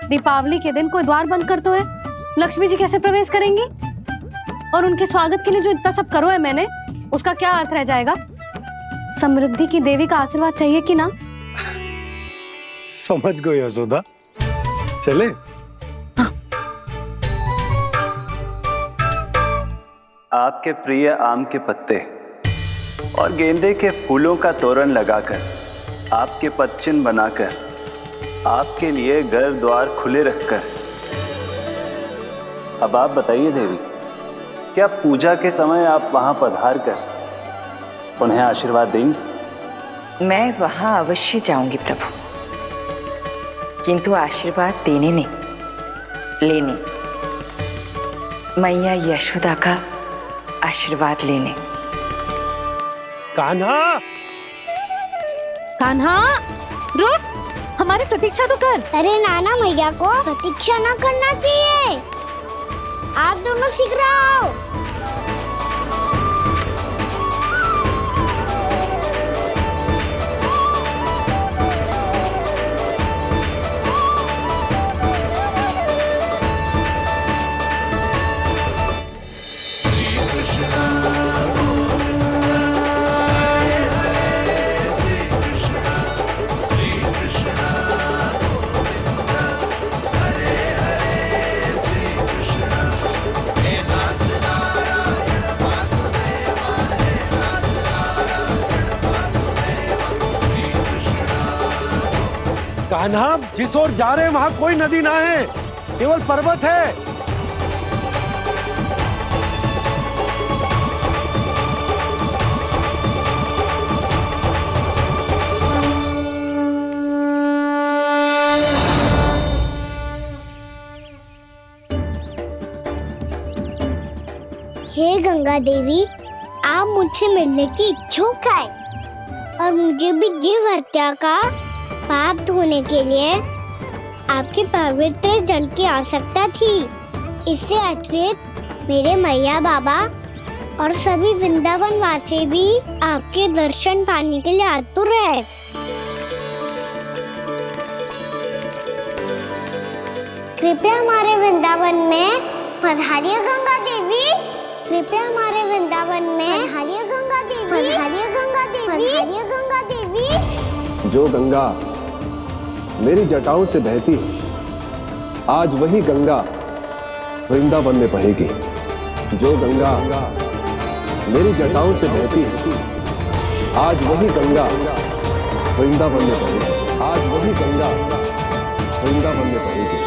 दीपावली के दिन कोई द्वार बंद कर तो है, लक्ष्मी जी कैसे प्रवेश करेंगी? और उनके स्वागत के लिए जो इतना सब करो है मैंने, उसका क्या अर्थ रह जाएगा? समृद्धि की देवी का आशीर्वाद चाहिए कि ना? समझ गई यशोदा, चले। आपके प्रिय आम के पत्ते और गेंदे के फूलों का तोरण लगाकर, आपके पदचिन्ह बनाकर, आपके लिए घर द्वार खुले रखकर, अब आप बताइए देवी, क्या पूजा के समय आप वहां पधार कर उन्हें आशीर्वाद देंगी? मैं वहां अवश्य जाऊंगी प्रभु, किंतु आशीर्वाद देने नहीं, लेने, मैया यशोदा का आशीर्वाद लेने। कान्हा, कान्हा, रुक, हमारी प्रतीक्षा तो कर। अरे नाना, मैया को प्रतीक्षा ना करना चाहिए। आप दोनों शीघ्र आओ। कान्हा, जिस ओर जा रहे हैं वहां कोई नदी ना है, केवल पर्वत है। हे गंगा देवी, आप मुझसे मिलने की इच्छुक है और मुझे भी जीव हत्या का पाप धोने के लिए आपके पवित्र जल की आवश्यकता थी। इससे अतिरिक्त मेरे मैया बाबा और सभी वृंदावन वासी भी आपके दर्शन पाने के लिए आतुर है। कृपया हमारे वृंदावन में पधारिए गंगा देवी। कृपया हमारे वृंदावन में पधारिए गंगा देवी। पधारिए गंगा देवी। पधारिए गंगा देवी। जो गंगा मेरी जटाओं से बहती है, आज वही गंगा वृंदावन में बहेगी। जो गंगा मेरी जटाओं से बहती है, आज वही गंगा वृंदावन में बहेगी। आज वही गंगा वृंदावन में बहेगी।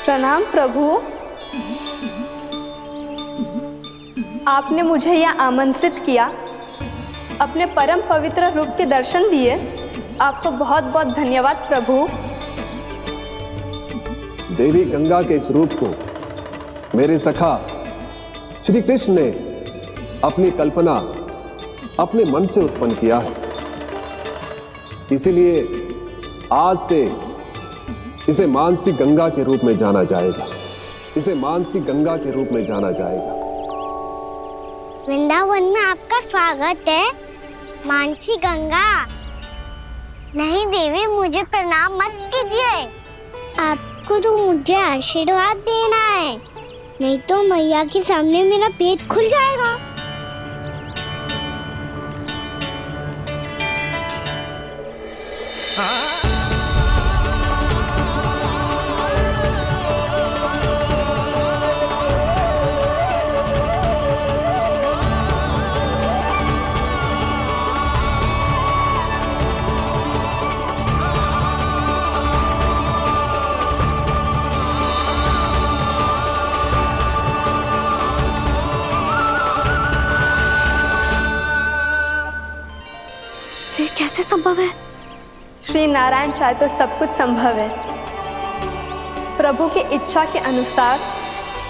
प्रणाम प्रभु, आपने मुझे यह आमंत्रित किया, अपने परम पवित्र रूप के दर्शन दिए, आपको बहुत बहुत धन्यवाद प्रभु। देवी गंगा के इस रूप को मेरे सखा श्री कृष्ण ने अपनी कल्पना अपने मन से उत्पन्न किया है। इसीलिए आज से इसे मानसी गंगा के रूप में जाना जाएगा। इसे मानसी गंगा के रूप में जाना जाएगा। वृंदावन में आपका स्वागत है। मानसी गंगा। नहीं देवी, मुझे प्रणाम मत कीजिए। आपको तो मुझे आशीर्वाद देना है, नहीं तो मैया के सामने मेरा पेट खुल जाएगा। ये कैसे संभव है? श्री नारायण चाहे तो सब कुछ संभव है। प्रभु की इच्छा के अनुसार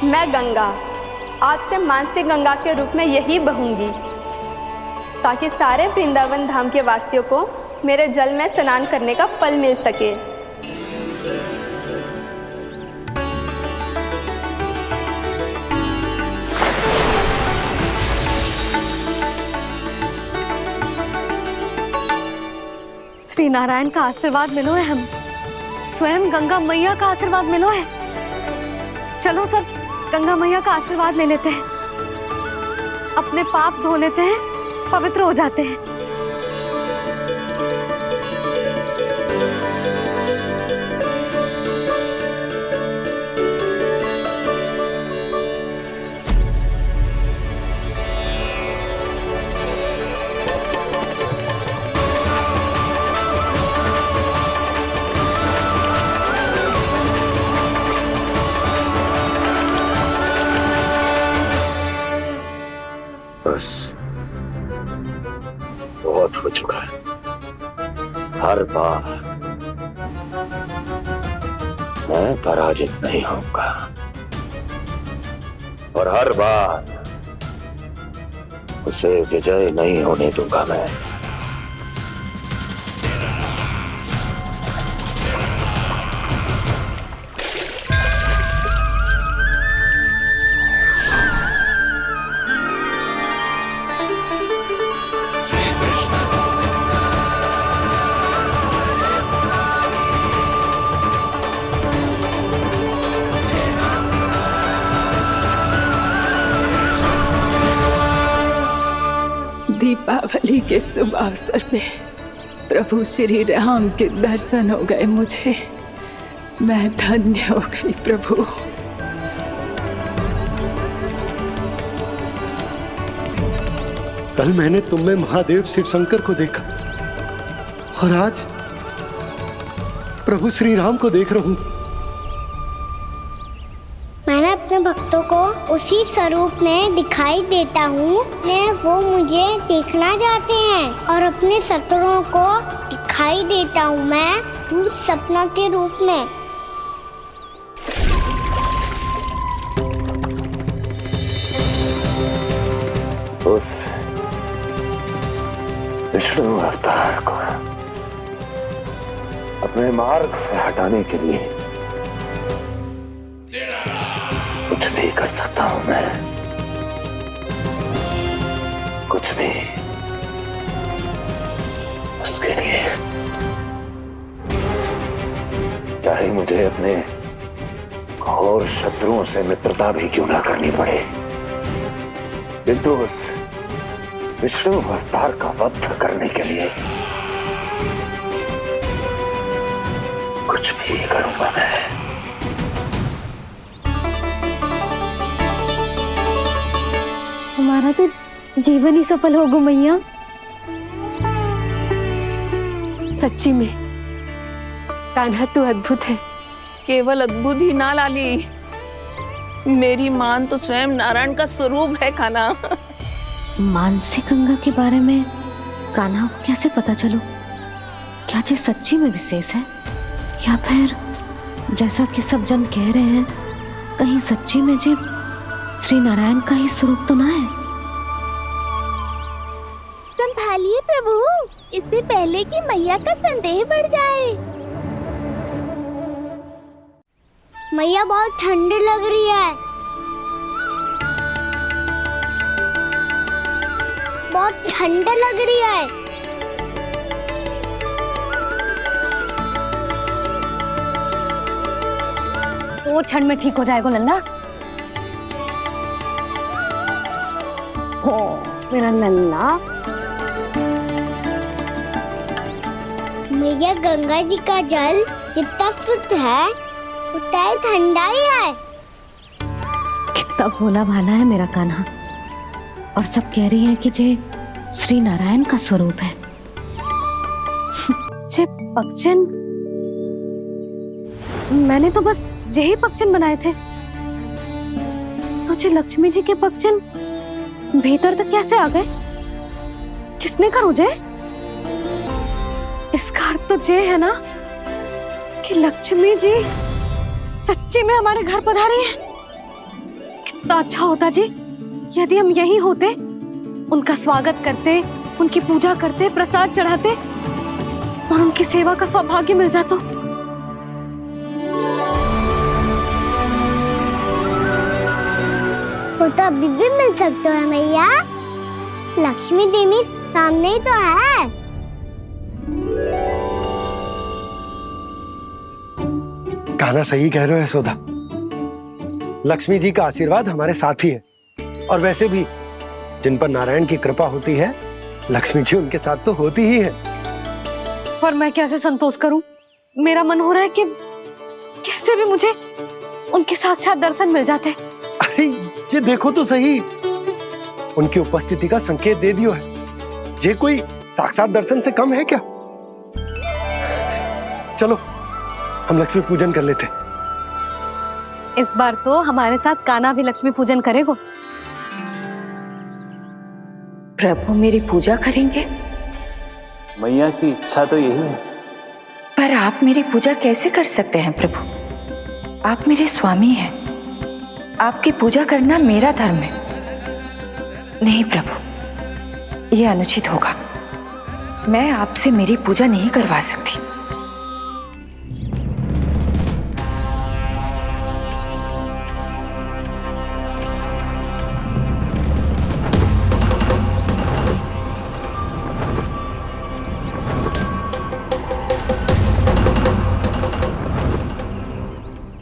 मैं गंगा आज से मानसी गंगा के रूप में यही बहूंगी, ताकि सारे वृंदावन धाम के वासियों को मेरे जल में स्नान करने का फल मिल सके। श्री नारायण का आशीर्वाद मिलो है, हम स्वयं गंगा मैया का आशीर्वाद मिलो है। चलो सब गंगा मैया का आशीर्वाद ले लेते हैं, अपने पाप धो लेते हैं, पवित्र हो जाते हैं। बस बहुत हो चुका है। हर बार मैं पराजित नहीं होऊंगा और हर बार उसे विजय नहीं होने दूंगा मैं। दीपावली के शुभ अवसर में प्रभु श्री राम के दर्शन हो गए मुझे। मैं धन्य हो गई प्रभु। कल मैंने तुम में महादेव शिव शंकर को देखा और आज प्रभु श्री राम को देख रहा हूं। मैंने अपने भक्तों को उसी स्वरूप में दिखाई देता हूँ, वो मुझे देखना चाहते हैं और अपने शत्रुओं को दिखाई देता हूँ मैं भूत सपना के रूप में। उस विष्णु अवतार को अपने मार्ग से हटाने के लिए कुछ भी कर सकता हूं मैं, कुछ भी। उसके लिए चाहे मुझे अपने घोर शत्रुओं से मित्रता भी क्यों ना करनी पड़े, किंतु उस विष्णु अवतार का वध करने के लिए कुछ भी करूंगा मैं। हमारा तो जीवन ही सफल होगा मैया। सच्ची में कान्हा तू अद्भुत है। केवल अद्भुत ही ना लाली, मेरी मान तो स्वयं नारायण का स्वरूप है कान्हा। मानसी गंगा के बारे में कान्हा को कैसे पता चलो? क्या ये सच्ची में विशेष है या फिर जैसा कि सब जन कह रहे हैं, कहीं सच्ची में जी श्री नारायण का ही स्वरूप तो ना है? संभालिए प्रभु, इससे पहले कि मैया का संदेह बढ़ जाए। मैया बहुत ठंडी लग रही है, बहुत ठंडा लग रही है। 2 क्षण में ठीक हो जाएगा लल्ला। हो मेरा लल्ला। मैया गंगा जी का जल जितना शुद्ध है उतना ही ठंडा ही है। कितना भोला भाला है मेरा कान्हा। और सब कह रही हैं कि जे श्री नारायण का स्वरूप है। जे पगचन, मैंने तो बस यही पगचन बनाए थे, तो जे लक्ष्मी जी के पगचन भीतर तक कैसे आ गए? किसने कहा मुझे? इसका अर्थ तो ये है ना कि लक्ष्मी जी सच्ची में हमारे घर पधारी हैं। कितना अच्छा होता जी यदि हम यही होते, उनका स्वागत करते, उनकी पूजा करते, प्रसाद चढ़ाते और उनकी सेवा का सौभाग्य मिल जाता। तो अभी भी मिल सकते हैं मैया। लक्ष्मी देवी सामने ही तो है। कान्हा सही कह रहे हो यशोदा। लक्ष्मी जी का आशीर्वाद हमारे साथ ही है। और वैसे भी जिन पर नारायण की कृपा होती है, लक्ष्मी जी उनके साथ तो होती ही है। पर मैं कैसे संतोष करूं? मेरा मन हो रहा है कि कैसे भी मुझे उनके साक्षात दर्शन मिल जाते। अरे ये देखो तो सही, उनकी उपस्थिति का संकेत दे दियो है। ये कोई साक्षात दर्शन से कम है क्या? चलो हम लक्ष्मी पूजन कर लेते। इस बार तो हमारे साथ कान्हा भी लक्ष्मी पूजन करेगा। प्रभु मेरी पूजा करेंगे? मैया की इच्छा तो यही है। पर आप मेरी पूजा कैसे कर सकते हैं प्रभु? आप मेरे स्वामी हैं। आपकी पूजा करना मेरा धर्म है। नहीं प्रभु, यह अनुचित होगा। मैं आपसे मेरी पूजा नहीं करवा सकती।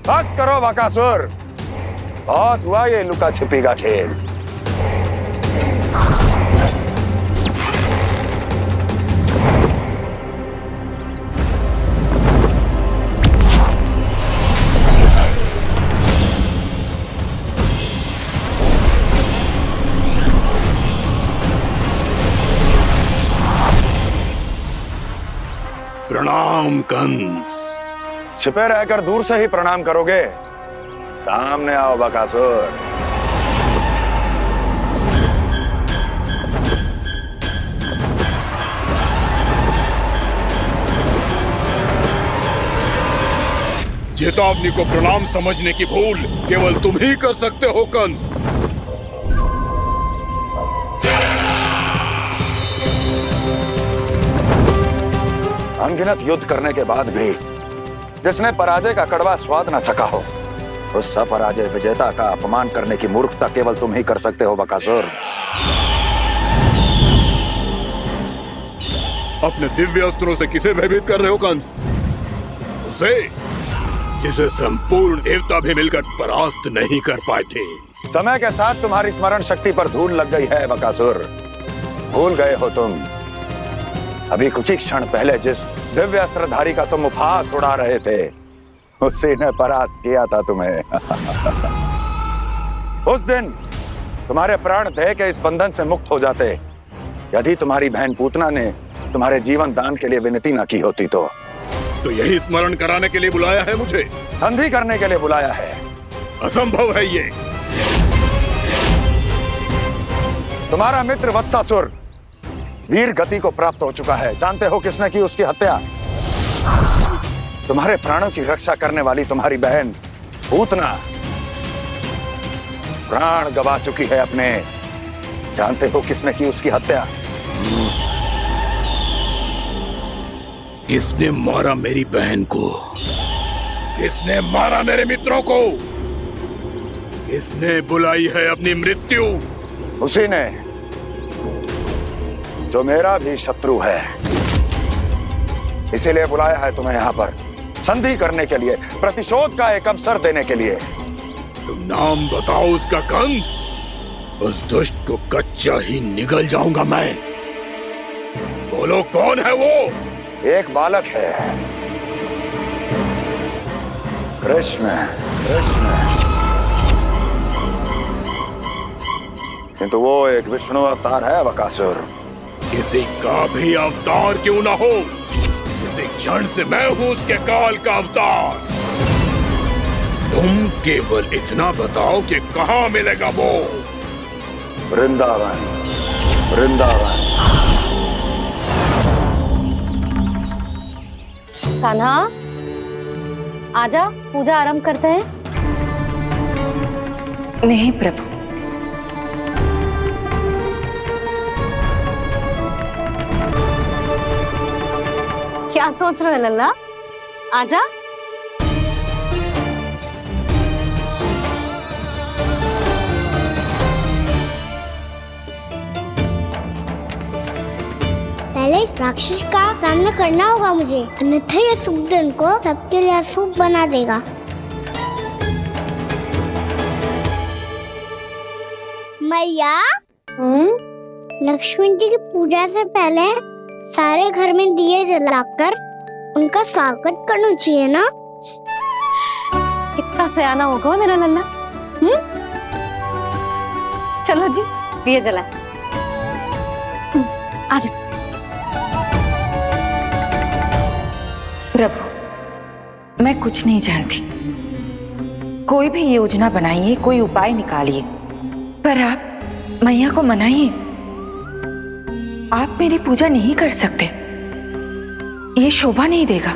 बस करो बकासुर, बहुत हुआ ये लुका छिपी का खेल। प्रणाम कंस। छिपे रहकर दूर से ही प्रणाम करोगे? सामने आओ बकासुर। चेतावनी को प्रणाम समझने की भूल केवल तुम ही कर सकते हो कंस। अनगिनत युद्ध करने के बाद भी जिसने पराजय का कड़वा स्वाद न चखा हो, उस अपराजय विजेता का अपमान करने की मूर्खता केवल तुम ही कर सकते हो बकासुर। अपने दिव्य अस्त्रों से किसे भयभीत कर रहे हो कंस? उसे जिसे संपूर्ण देवता भी मिलकर परास्त नहीं कर पाए थे। समय के साथ तुम्हारी स्मरण शक्ति पर धूल लग गई है बकासुर। भूल गए हो तुम अभी कुछ ही क्षण पहले जिस दिव्य अस्त्रधारी का तुम उपहास उड़ा रहे थे, उसी ने परास्त किया था तुम्हें। उस दिन तुम्हारे प्राण देह के इस बंधन से मुक्त हो जाते यदि तुम्हारी बहन पूतना ने तुम्हारे जीवन दान के लिए विनती न की होती। तो यही स्मरण कराने के लिए बुलाया है मुझे? संधि करने के लिए बुलाया है। असंभव है ये। तुम्हारा मित्र वत्सासुर वीर गति को प्राप्त हो चुका है। जानते हो किसने की उसकी हत्या? तुम्हारे प्राणों की रक्षा करने वाली तुम्हारी बहन पूतना प्राण गवा चुकी है अपने। जानते हो किसने की उसकी हत्या? किसने मारा मेरी बहन को? किसने मारा मेरे मित्रों को? किसने बुलाई है अपनी मृत्यु? उसी ने जो मेरा भी शत्रु है। इसीलिए बुलाया है तुम्हें यहाँ पर। संधि करने के लिए, प्रतिशोध का एक अवसर देने के लिए। तुम नाम बताओ उसका कंस, उस दुष्ट को कच्चा ही निगल जाऊंगा मैं। बोलो कौन है वो? एक बालक है, कृष्ण। किंतु वो एक विष्णु अवतार है बकासुर। किसी का भी अवतार क्यों ना हो, इसी क्षण से मैं हूं उसके काल का अवतार। तुम केवल इतना बताओ कि कहां मिलेगा वो? वृंदावन। कान्हा, आजा, पूजा आरंभ करते हैं। नहीं प्रभु, क्या सोच रहे हो लल्ला? आजा। पहले इस राक्षस का सामना करना होगा मुझे, अन्यथा ये शुभ दिन को सबके लिए अशुभ बना देगा। मैया, लक्ष्मण जी की पूजा से पहले सारे घर में दिए जलाकर उनका स्वागत करना चाहिए ना? कितना सयाना होगा मेरा लल्ला। चलो जी, दिए जलाए। आजा। प्रभु, मैं कुछ नहीं जानती। कोई भी योजना बनाइए, कोई उपाय निकालिए, पर आप मैया को मनाइए। आप मेरी पूजा नहीं कर सकते, ये शोभा नहीं देगा।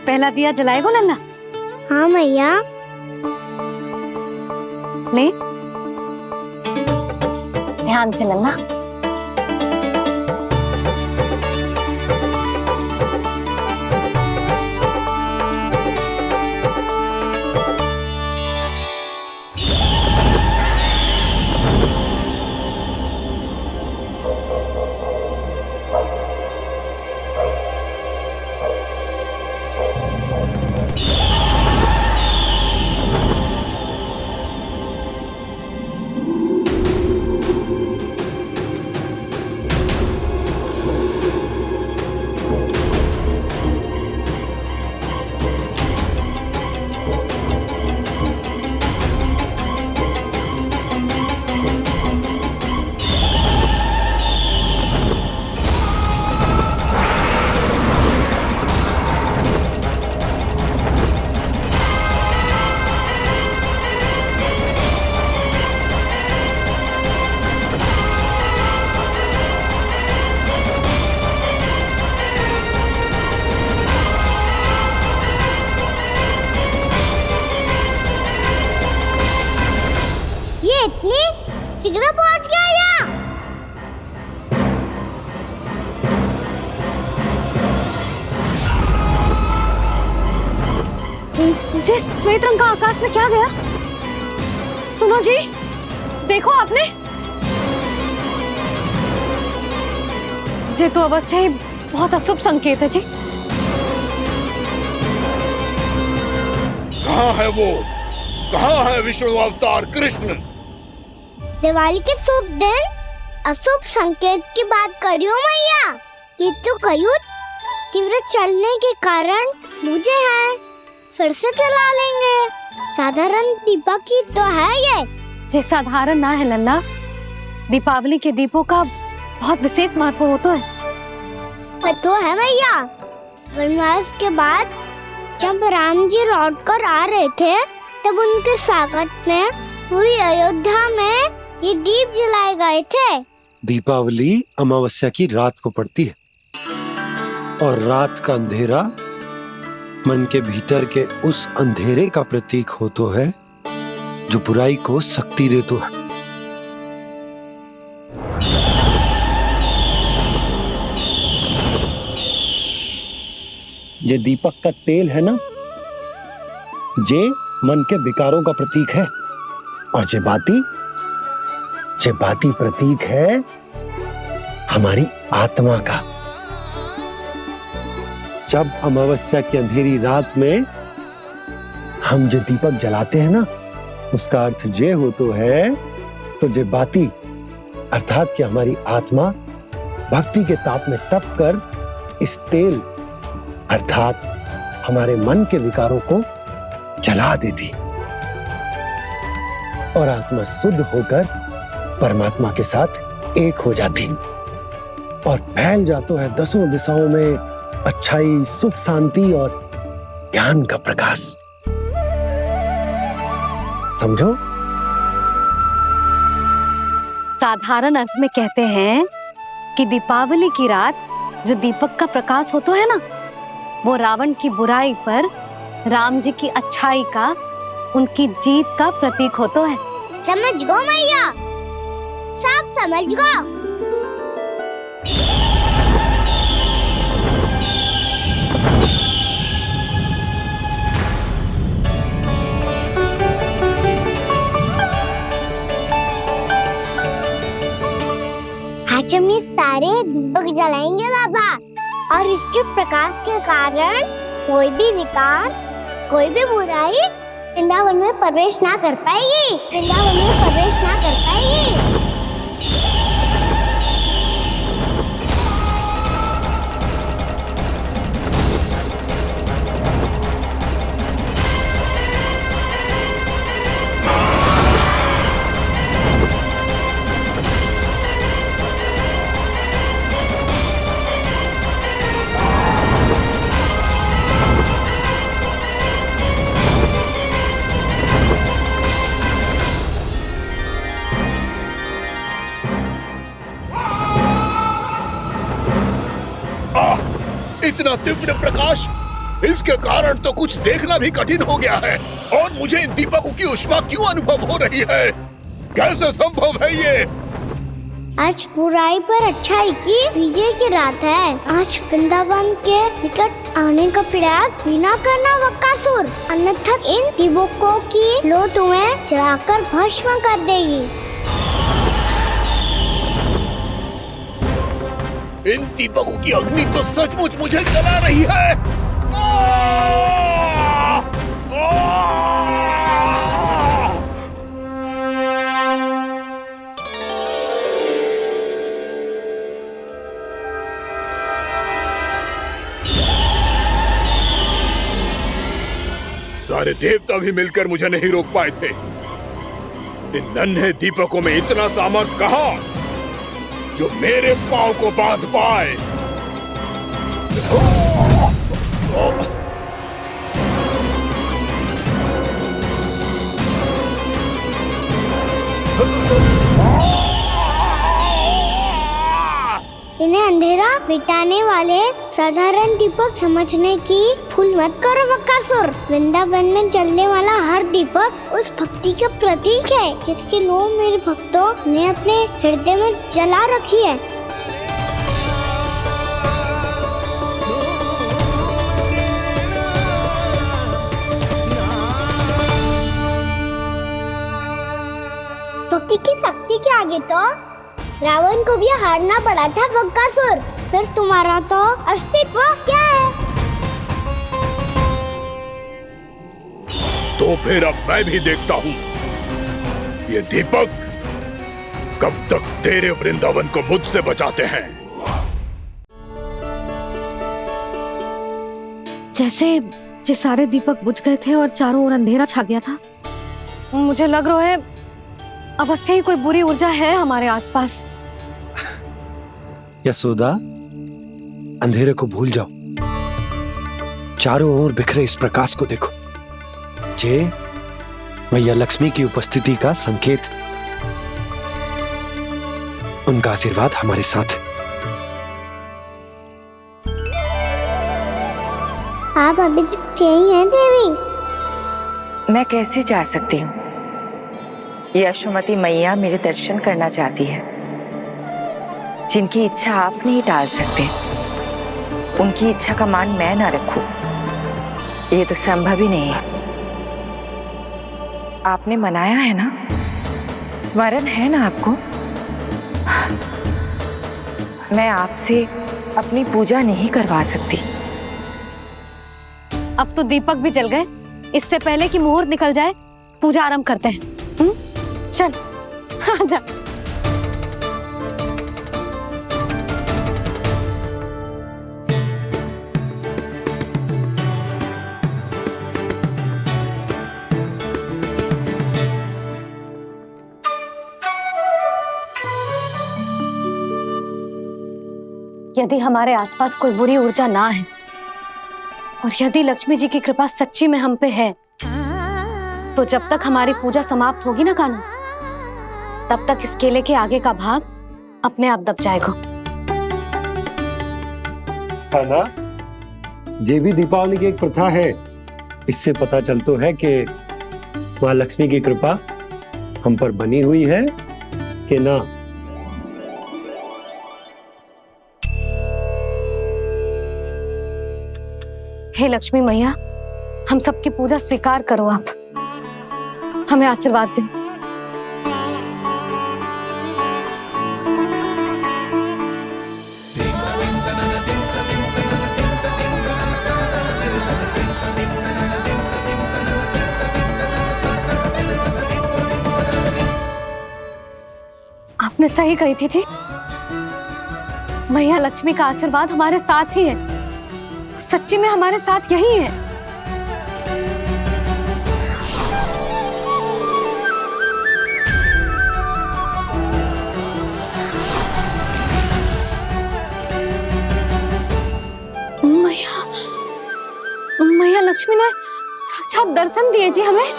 पहला दिया जलाएगो लल्ला? हाँ मैया। ले, ध्यान से लल्ला। इतनी शीघ्र पहुंच गया यहाँ? जे श्वेत रंग का आकाश में क्या गया? सुनो जी, देखो आपने, जे तो अवश्य ही बहुत अशुभ संकेत है जी। कहाँ है वो? कहाँ है विष्णु अवतार कृष्ण? दिवाली के शुभ दिन अशुभ संकेत की बात करियो मैया। ये तो कयूँ तीव्र चलने के कारण मुझे है, फिर से चला लेंगे। साधारण दीपक ही तो है ये साधारण ना है लल्ला, दीपावली के दीपों का बहुत विशेष महत्व होता है। तो है भैया, वनवास के बाद जब राम जी लौटकर आ रहे थे तब उनके स्वागत में पूरी अयोध्या में ये दीप जलाए गए थे। दीपावली अमावस्या की रात को पड़ती है और रात का अंधेरा मन के भीतर के उस अंधेरे का प्रतीक होता है जो बुराई को शक्ति देता है। ये दीपक का तेल है ना, जे मन के विकारों का प्रतीक है, और जे बाती ये बाती प्रतीक है हमारी आत्मा का। जब अमावस्या की अंधेरी रात में हम जो दीपक जलाते हैं ना, उसका अर्थ ये हो तो है, तो ये बाती अर्थात कि हमारी आत्मा भक्ति के ताप में तप कर इस तेल अर्थात हमारे मन के विकारों को जला देती और आत्मा शुद्ध होकर परमात्मा के साथ एक हो जाती और फैल जाता है दसों दिशाओं में अच्छाई, सुख, शांति और ज्ञान का प्रकाश। समझो? साधारण अर्थ में कहते हैं कि दीपावली की रात जो दीपक का प्रकाश होता है ना, वो रावण की बुराई पर राम जी की अच्छाई का, उनकी जीत का प्रतीक होता है। समझ गो मैया, सब समझ गो। आज हम ये सारे दीपक जलाएंगे बाबा, और इसके प्रकाश के कारण कोई भी विकार, कोई भी बुराई वृंदावन में प्रवेश ना कर पाएगी, वृंदावन में प्रवेश ना कर पाएगी। इतना तीव्र प्रकाश, इसके कारण तो कुछ देखना भी कठिन हो गया है। और मुझे इन दीपकों की उष्मा क्यों अनुभव हो रही है? कैसे संभव है ये? आज बुराई पर अच्छाई की विजय की रात है। आज वृंदावन के निकट आने का प्रयास भी ना करना बकासुर, अन्यथा इन दीपकों की लो तुम्हें जलाकर भस्म कर देगी। इन दीपकों की अग्नि तो सचमुच मुझे जला रही है। सारे देवता भी मिलकर मुझे नहीं रोक पाए थे। इन नन्हे दीपकों में इतना सामर्थ कहां जो मेरे पांव को बांध पाए। इन्हें अंधेरा मिटाने वाले साधारण दीपक समझने की भूल मत करो बकासुर। वृंदावन में जलने वाला हर दीपक उस भक्ति का प्रतीक है जिसकी लो मेरे भक्तों ने अपने हृदय में जला रखी है। भक्ति की शक्ति के आगे तो रावण को भी हारना पड़ा था बकासुर। फिर तुम्हारा तो अस्तित्व क्या है? तो फिर अब मैं भी देखता हूँ ये दीपक कब तक तेरे वृंदावन को मुझसे बचाते हैं। जैसे ये सारे दीपक बुझ गए थे और चारों ओर अंधेरा छा गया था, मुझे लग रहा है अवश्य ही कोई बुरी ऊर्जा है हमारे आसपास। यशोदा, अंधेरे को भूल जाओ, चारों ओर बिखरे इस प्रकाश को देखो। जे मैया लक्ष्मी की उपस्थिति का संकेत, उनका आशीर्वाद हमारे साथ। आप अभी तक यही हैं देवी? मैं कैसे जा सकती हूँ? यशोमती मैया मेरे दर्शन करना चाहती है। जिनकी इच्छा आप नहीं टाल सकते, उनकी इच्छा का मान मैं ना रखूं, ये तो संभव ही नहीं है। आपने मनाया है ना, स्मरण है ना आपको? मैं आपसे अपनी पूजा नहीं करवा सकती। अब तो दीपक भी जल गए, इससे पहले कि मुहूर्त निकल जाए पूजा आरंभ करते हैं। चल आजा। यदि हमारे आसपास कोई बुरी ऊर्जा ना है और यदि लक्ष्मी जी की कृपा सच्ची में हम पे है, तो जब तक हमारी पूजा समाप्त होगी ना कान्हा, तब तक इस केले के आगे का भाग अपने आप दब जाएगा। कान्हा, ये भी दीपावली की एक प्रथा है। इससे पता चलता है कि माँ लक्ष्मी की कृपा हम पर बनी हुई है कि ना। हे लक्ष्मी मैया, हम सबकी पूजा स्वीकार करो, आप हमें आशीर्वाद दो। आपने सही कही थी जी, मैया लक्ष्मी का आशीर्वाद हमारे साथ ही है, सच्ची में हमारे साथ यही है। मैया लक्ष्मी ने साक्षात दर्शन दिए जी हमें।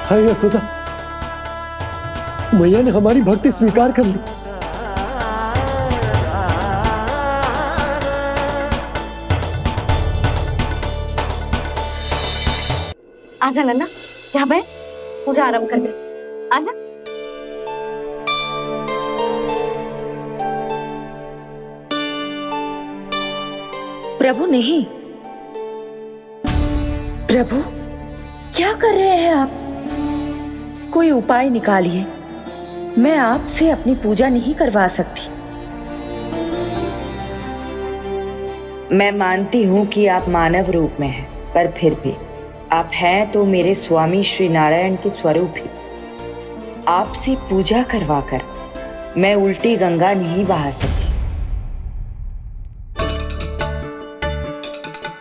हाय यशोदा, मैया ने हमारी भक्ति स्वीकार कर ली। आजा नन्ना, यहाँ बैठ, पूजा आरंभ कर दे। आजा। प्रभु नहीं, प्रभु क्या कर रहे हैं आप? कोई उपाय निकालिए, मैं आपसे अपनी पूजा नहीं करवा सकती। मैं मानती हूँ कि आप मानव रूप में हैं, पर फिर भी आप हैं तो मेरे स्वामी श्री नारायण के स्वरूप ही। आपसे पूजा करवाकर मैं उल्टी गंगा नहीं बहा सकती।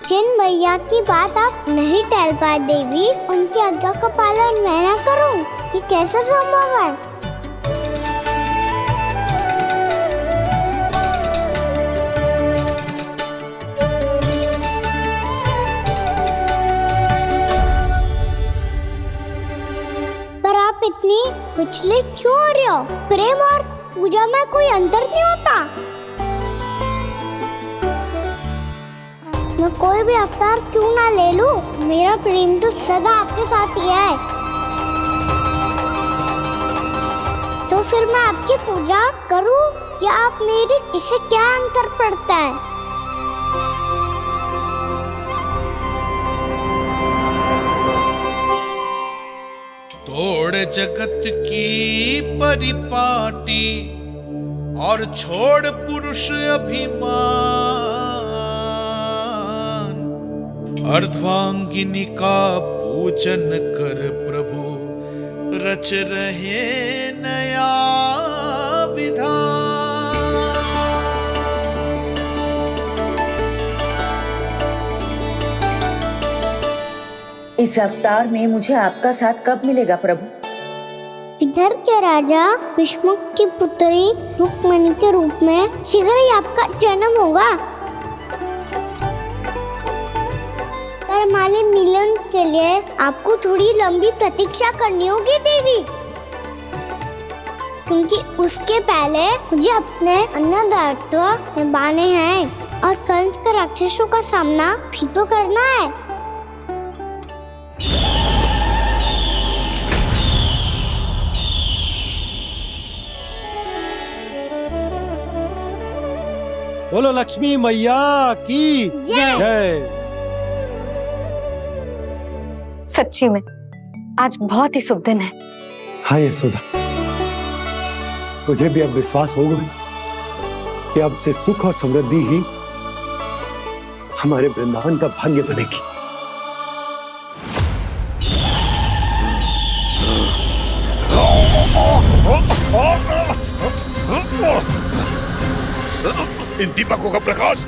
जिन भैया की बात आप नहीं टाल पाए देवी, उनकी आज्ञा का पालन मैं ना करूं, ये कैसे संभव है? पर आप इतनी विचलित क्यों हो रहे हो? प्रेम और पूजा में कोई अंतर नहीं होता। मैं कोई भी अवतार क्यों ना ले लूं, मेरा प्रेम तो सदा आपके साथ ही है। तो फिर मैं आपकी पूजा करूं या आप मेरी, इससे क्या अंतर पड़ता है? तोड़ जगत की परिपाटी और छोड़ पुरुष अभिमान, अर्धांगिनी का पूजन कर प्रभु रच रहे नया विधान। इस अवतार में मुझे आपका साथ कब मिलेगा प्रभु? इधर के राजा भीष्मक की पुत्री रुक्मणी के रूप में शीघ्र ही आपका जन्म होगा। पर हमारे मिलन के लिए आपको थोड़ी लंबी प्रतीक्षा करनी होगी देवी, क्योंकि उसके पहले मुझे अपने अन्य दायित्व निभाने हैं और कंस के राक्षसों का सामना भी तो करना है। बोलो लक्ष्मी मैया की जय। सच्ची में आज बहुत ही शुभ दिन है। हाँ यशोदा, मुझे भी अब विश्वास हो गया कि अब से सुख और समृद्धि ही हमारे वृंदावन का भाग्य बनेगी। इन दीपकों का प्रकाश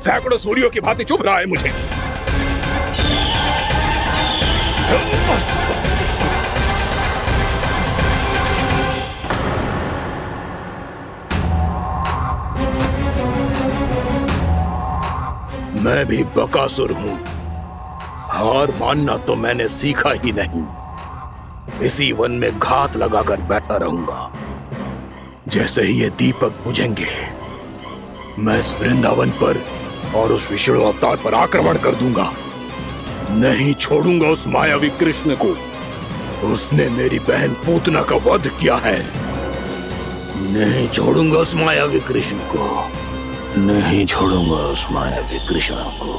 सैकड़ों सूर्यों की भांति चुभ रहा है मुझे। मैं भी बकासुर हूं, हार मानना तो मैंने सीखा ही नहीं। इसी वन में घात लगाकर बैठा रहूंगा। जैसे ही ये दीपक बुझेंगे, मैं इस वृंदावन पर और उस विष्णु अवतार पर आक्रमण कर दूंगा। नहीं छोड़ूंगा उस मायावी कृष्ण को। उसने मेरी बहन पूतना का वध किया है। नहीं छोड़ूंगा उस मायावी कृष्ण को। नहीं छोड़ूंगा उस मायावी कृष्ण को।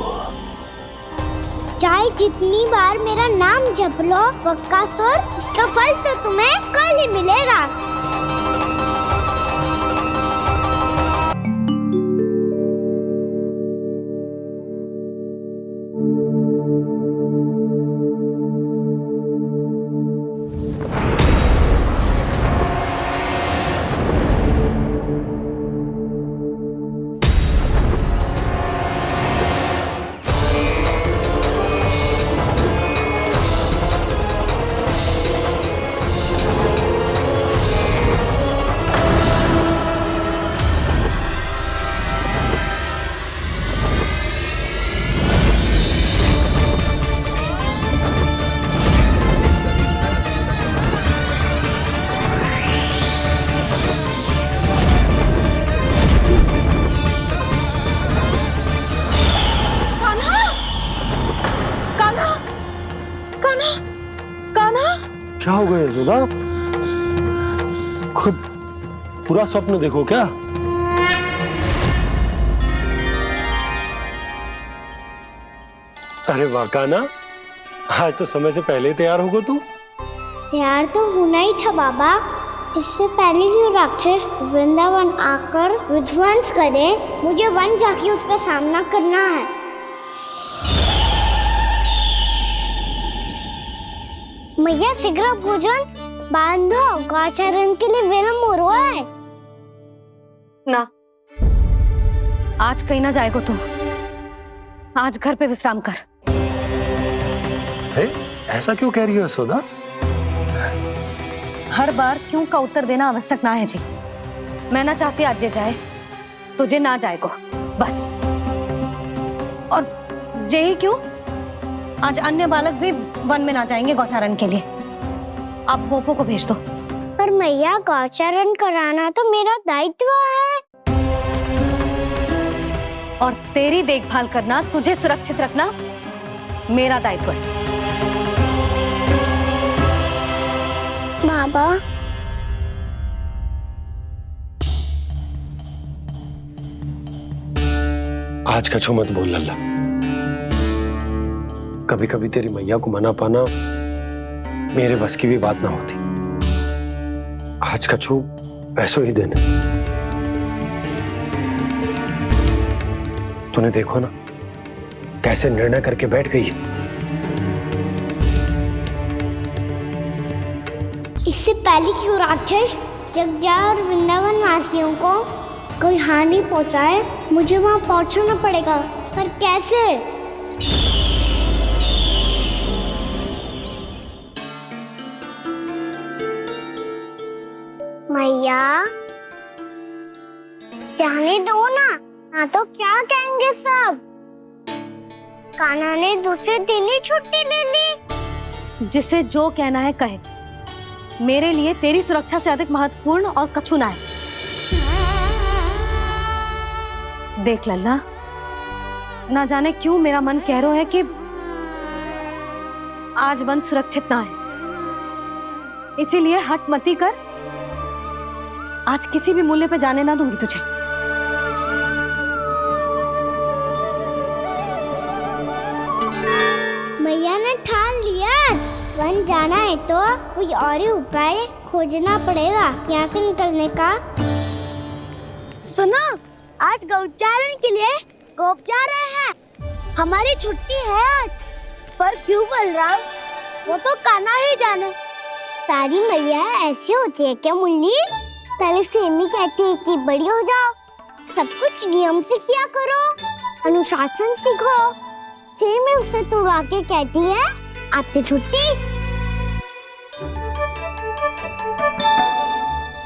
चाहे जितनी बार मेरा नाम जप लो बकासुर, इसका फल तो तुम्हें कल ही मिलेगा। क्या हो गया यशोदा? खुद पूरा स्वप्न देखो क्या? अरे वाह कान्हा, आज तो समय से पहले तैयार होगा तू। तैयार तो होना ही था बाबा। इससे पहले कि राक्षस वृंदावन आकर विध्वंस करे, मुझे वन जाके उसका सामना करना है। मैया शीघ्र भोजन बांधो, गौचरण के लिए विलंब हो रहा है। ना, आज कहीं ना जाएगा तुम। आज घर पे विश्राम कर। ऐसा क्यों कह रही हो यशोदा? हर बार क्यों का उत्तर देना आवश्यक ना है जी। मैं ना चाहती आज ये जाए, तुझे ना जाएगा बस। और यही क्यों, आज अन्य बालक भी वन में ना जाएंगे गौचारण के लिए। आप गोपो को भेज दो। पर मैया गौचारण कराना तो मेरा दायित्व है। और तेरी देखभाल करना, तुझे सुरक्षित रखना मेरा दायित्व है। बाबा, आज कछु मत बोल लल्ला। कभी कभी तेरी मैया को मना पाना मेरे बस की भी बात ना होती। आज कछु पैसों ही देने। तूने देखो ना कैसे निर्णय करके बैठ गई है। इससे पहले कि वो राक्षस जगजा और वृंदावन वासियों को कोई हानि पहुंचाए, मुझे वहां पहुंचना पड़ेगा। पर कैसे? मैया, जाने दो ना तो क्या कहेंगे सब। कान्हा ने दूसरे दिन ही छुट्टी ले ली। जिसे जो कहना है कहे। मेरे लिए तेरी सुरक्षा से अधिक महत्वपूर्ण और कछु ना है। देख लल्ला, ना जाने क्यों मेरा मन कह रहा है कि आज वन सुरक्षित ना है। इसीलिए हट मती कर। आज किसी भी मूल्य पे जाने ना दूंगी तुझे। मैया ने ठान लिया, आज वन जाना है तो कोई और ही उपाय खोजना पड़ेगा यहाँ से निकलने का। सुनो, आज गौचारण के लिए गोप जा रहे हैं। हमारी छुट्टी है आज। पर क्यों बलराम? वो तो कान्हा ही जाने। सारी मैया ऐसी होती है क्या मुन्नी? पहले सेमी कहती है कि बड़ी हो जाओ, सब कुछ नियम से किया करो, अनुशासन सीखो। सेमी उसे तुड़वा के कहती है आपकी छुट्टी।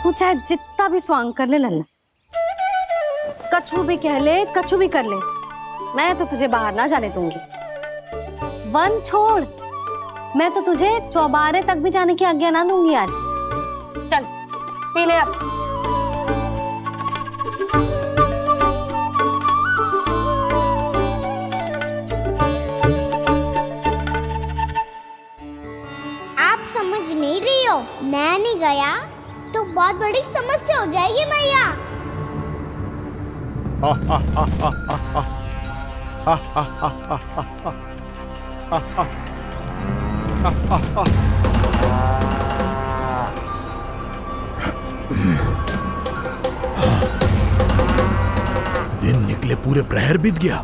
तू चाहे जितना भी स्वांग कर ले लल्ला, कछु भी कह ले, कछु भी कर ले, मैं तो तुझे बाहर ना जाने दूंगी। वन छोड़, मैं तो तुझे चौबारे तक भी जाने की आज्ञा ना दूंगी आज। चल पी ले अब। आप समझ नहीं रही हो, मैं नहीं गया तो बहुत बड़ी समस्या हो जाएगी मैया। दिन निकले पूरे प्रहर बीत गया।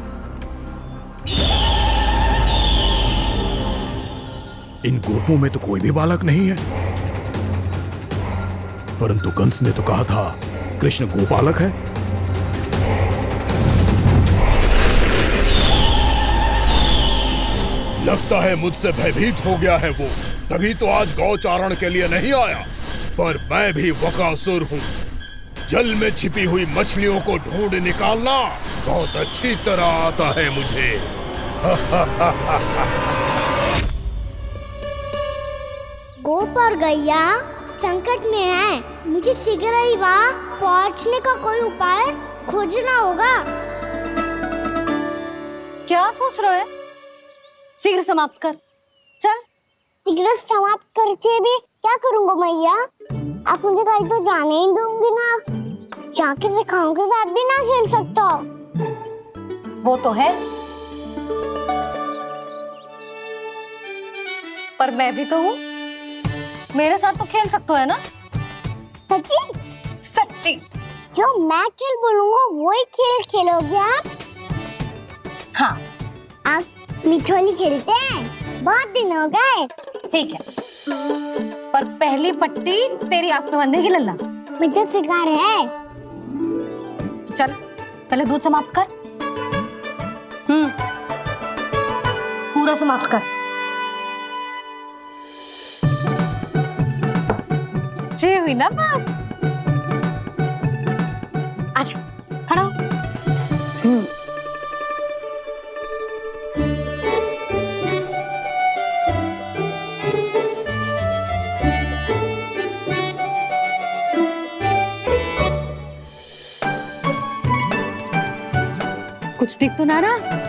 इन गोपों में तो कोई भी बालक नहीं है, परंतु कंस ने तो कहा था कृष्ण गोपालक है। लगता है मुझसे भयभीत हो गया है वो, तभी तो आज गौचारण के लिए नहीं आया। पर मैं भी बकासुर हूँ। जल में छिपी हुई मछलियों को ढूंढ निकालना बहुत अच्छी तरह आता है मुझे। गोप और गैया संकट में है। मुझे शीघ्र ही वहाँ पहुँचने का कोई उपाय खोजना होगा। क्या सोच रहे हो? शीघ्र समाप्त कर, चल। शीघ्र समाप्त करके भी क्या करूँगा मैया? आप मुझे कहीं तो जाने ही दूंगी ना। जाके सिखाओं के साथ भी ना खेल सकता। वो तो है, पर मैं भी तो हूँ, मेरे साथ तो खेल सकते हो है ना? सच्ची? सच्ची। जो मैं खेल बोलूँगा वही खेल खेलोगे आप? हाँ। आप मिठोली खेलते हैं? बहुत दिन हो गए। ठीक है, पर पहली पट्टी तेरी आंख में बंधेगी लल्ला। मुझे शिकार है। चल पहले दूध समाप्त कर। पूरा समाप्त कर। जी हुई ना बात? आजा खड़ा हो। कुछ दिख तो ना रहा?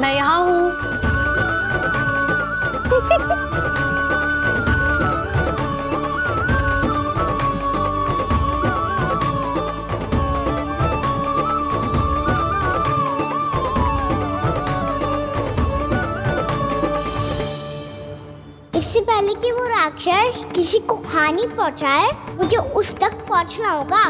मैं यहाँ हूँ। इससे पहले कि वो राक्षस किसी को हानि पहुंचाए, मुझे उस तक पहुंचना होगा।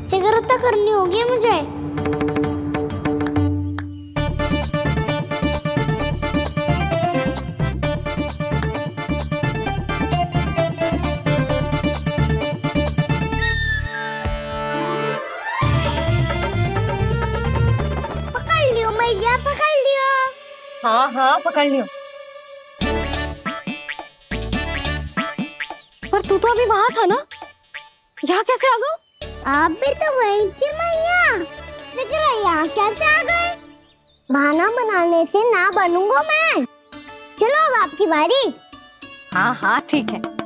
शीघ्रता करनी होगी मुझे। हाँ हाँ पकड़ लियो। पर तू तो अभी वहां था ना, यहाँ कैसे आ गए? आप भी तो वही थी मैया, यहाँ कैसे आ गए? बहाना बनाने से ना बनूंगा मैं। चलो अब आपकी बारी। हाँ हाँ ठीक है।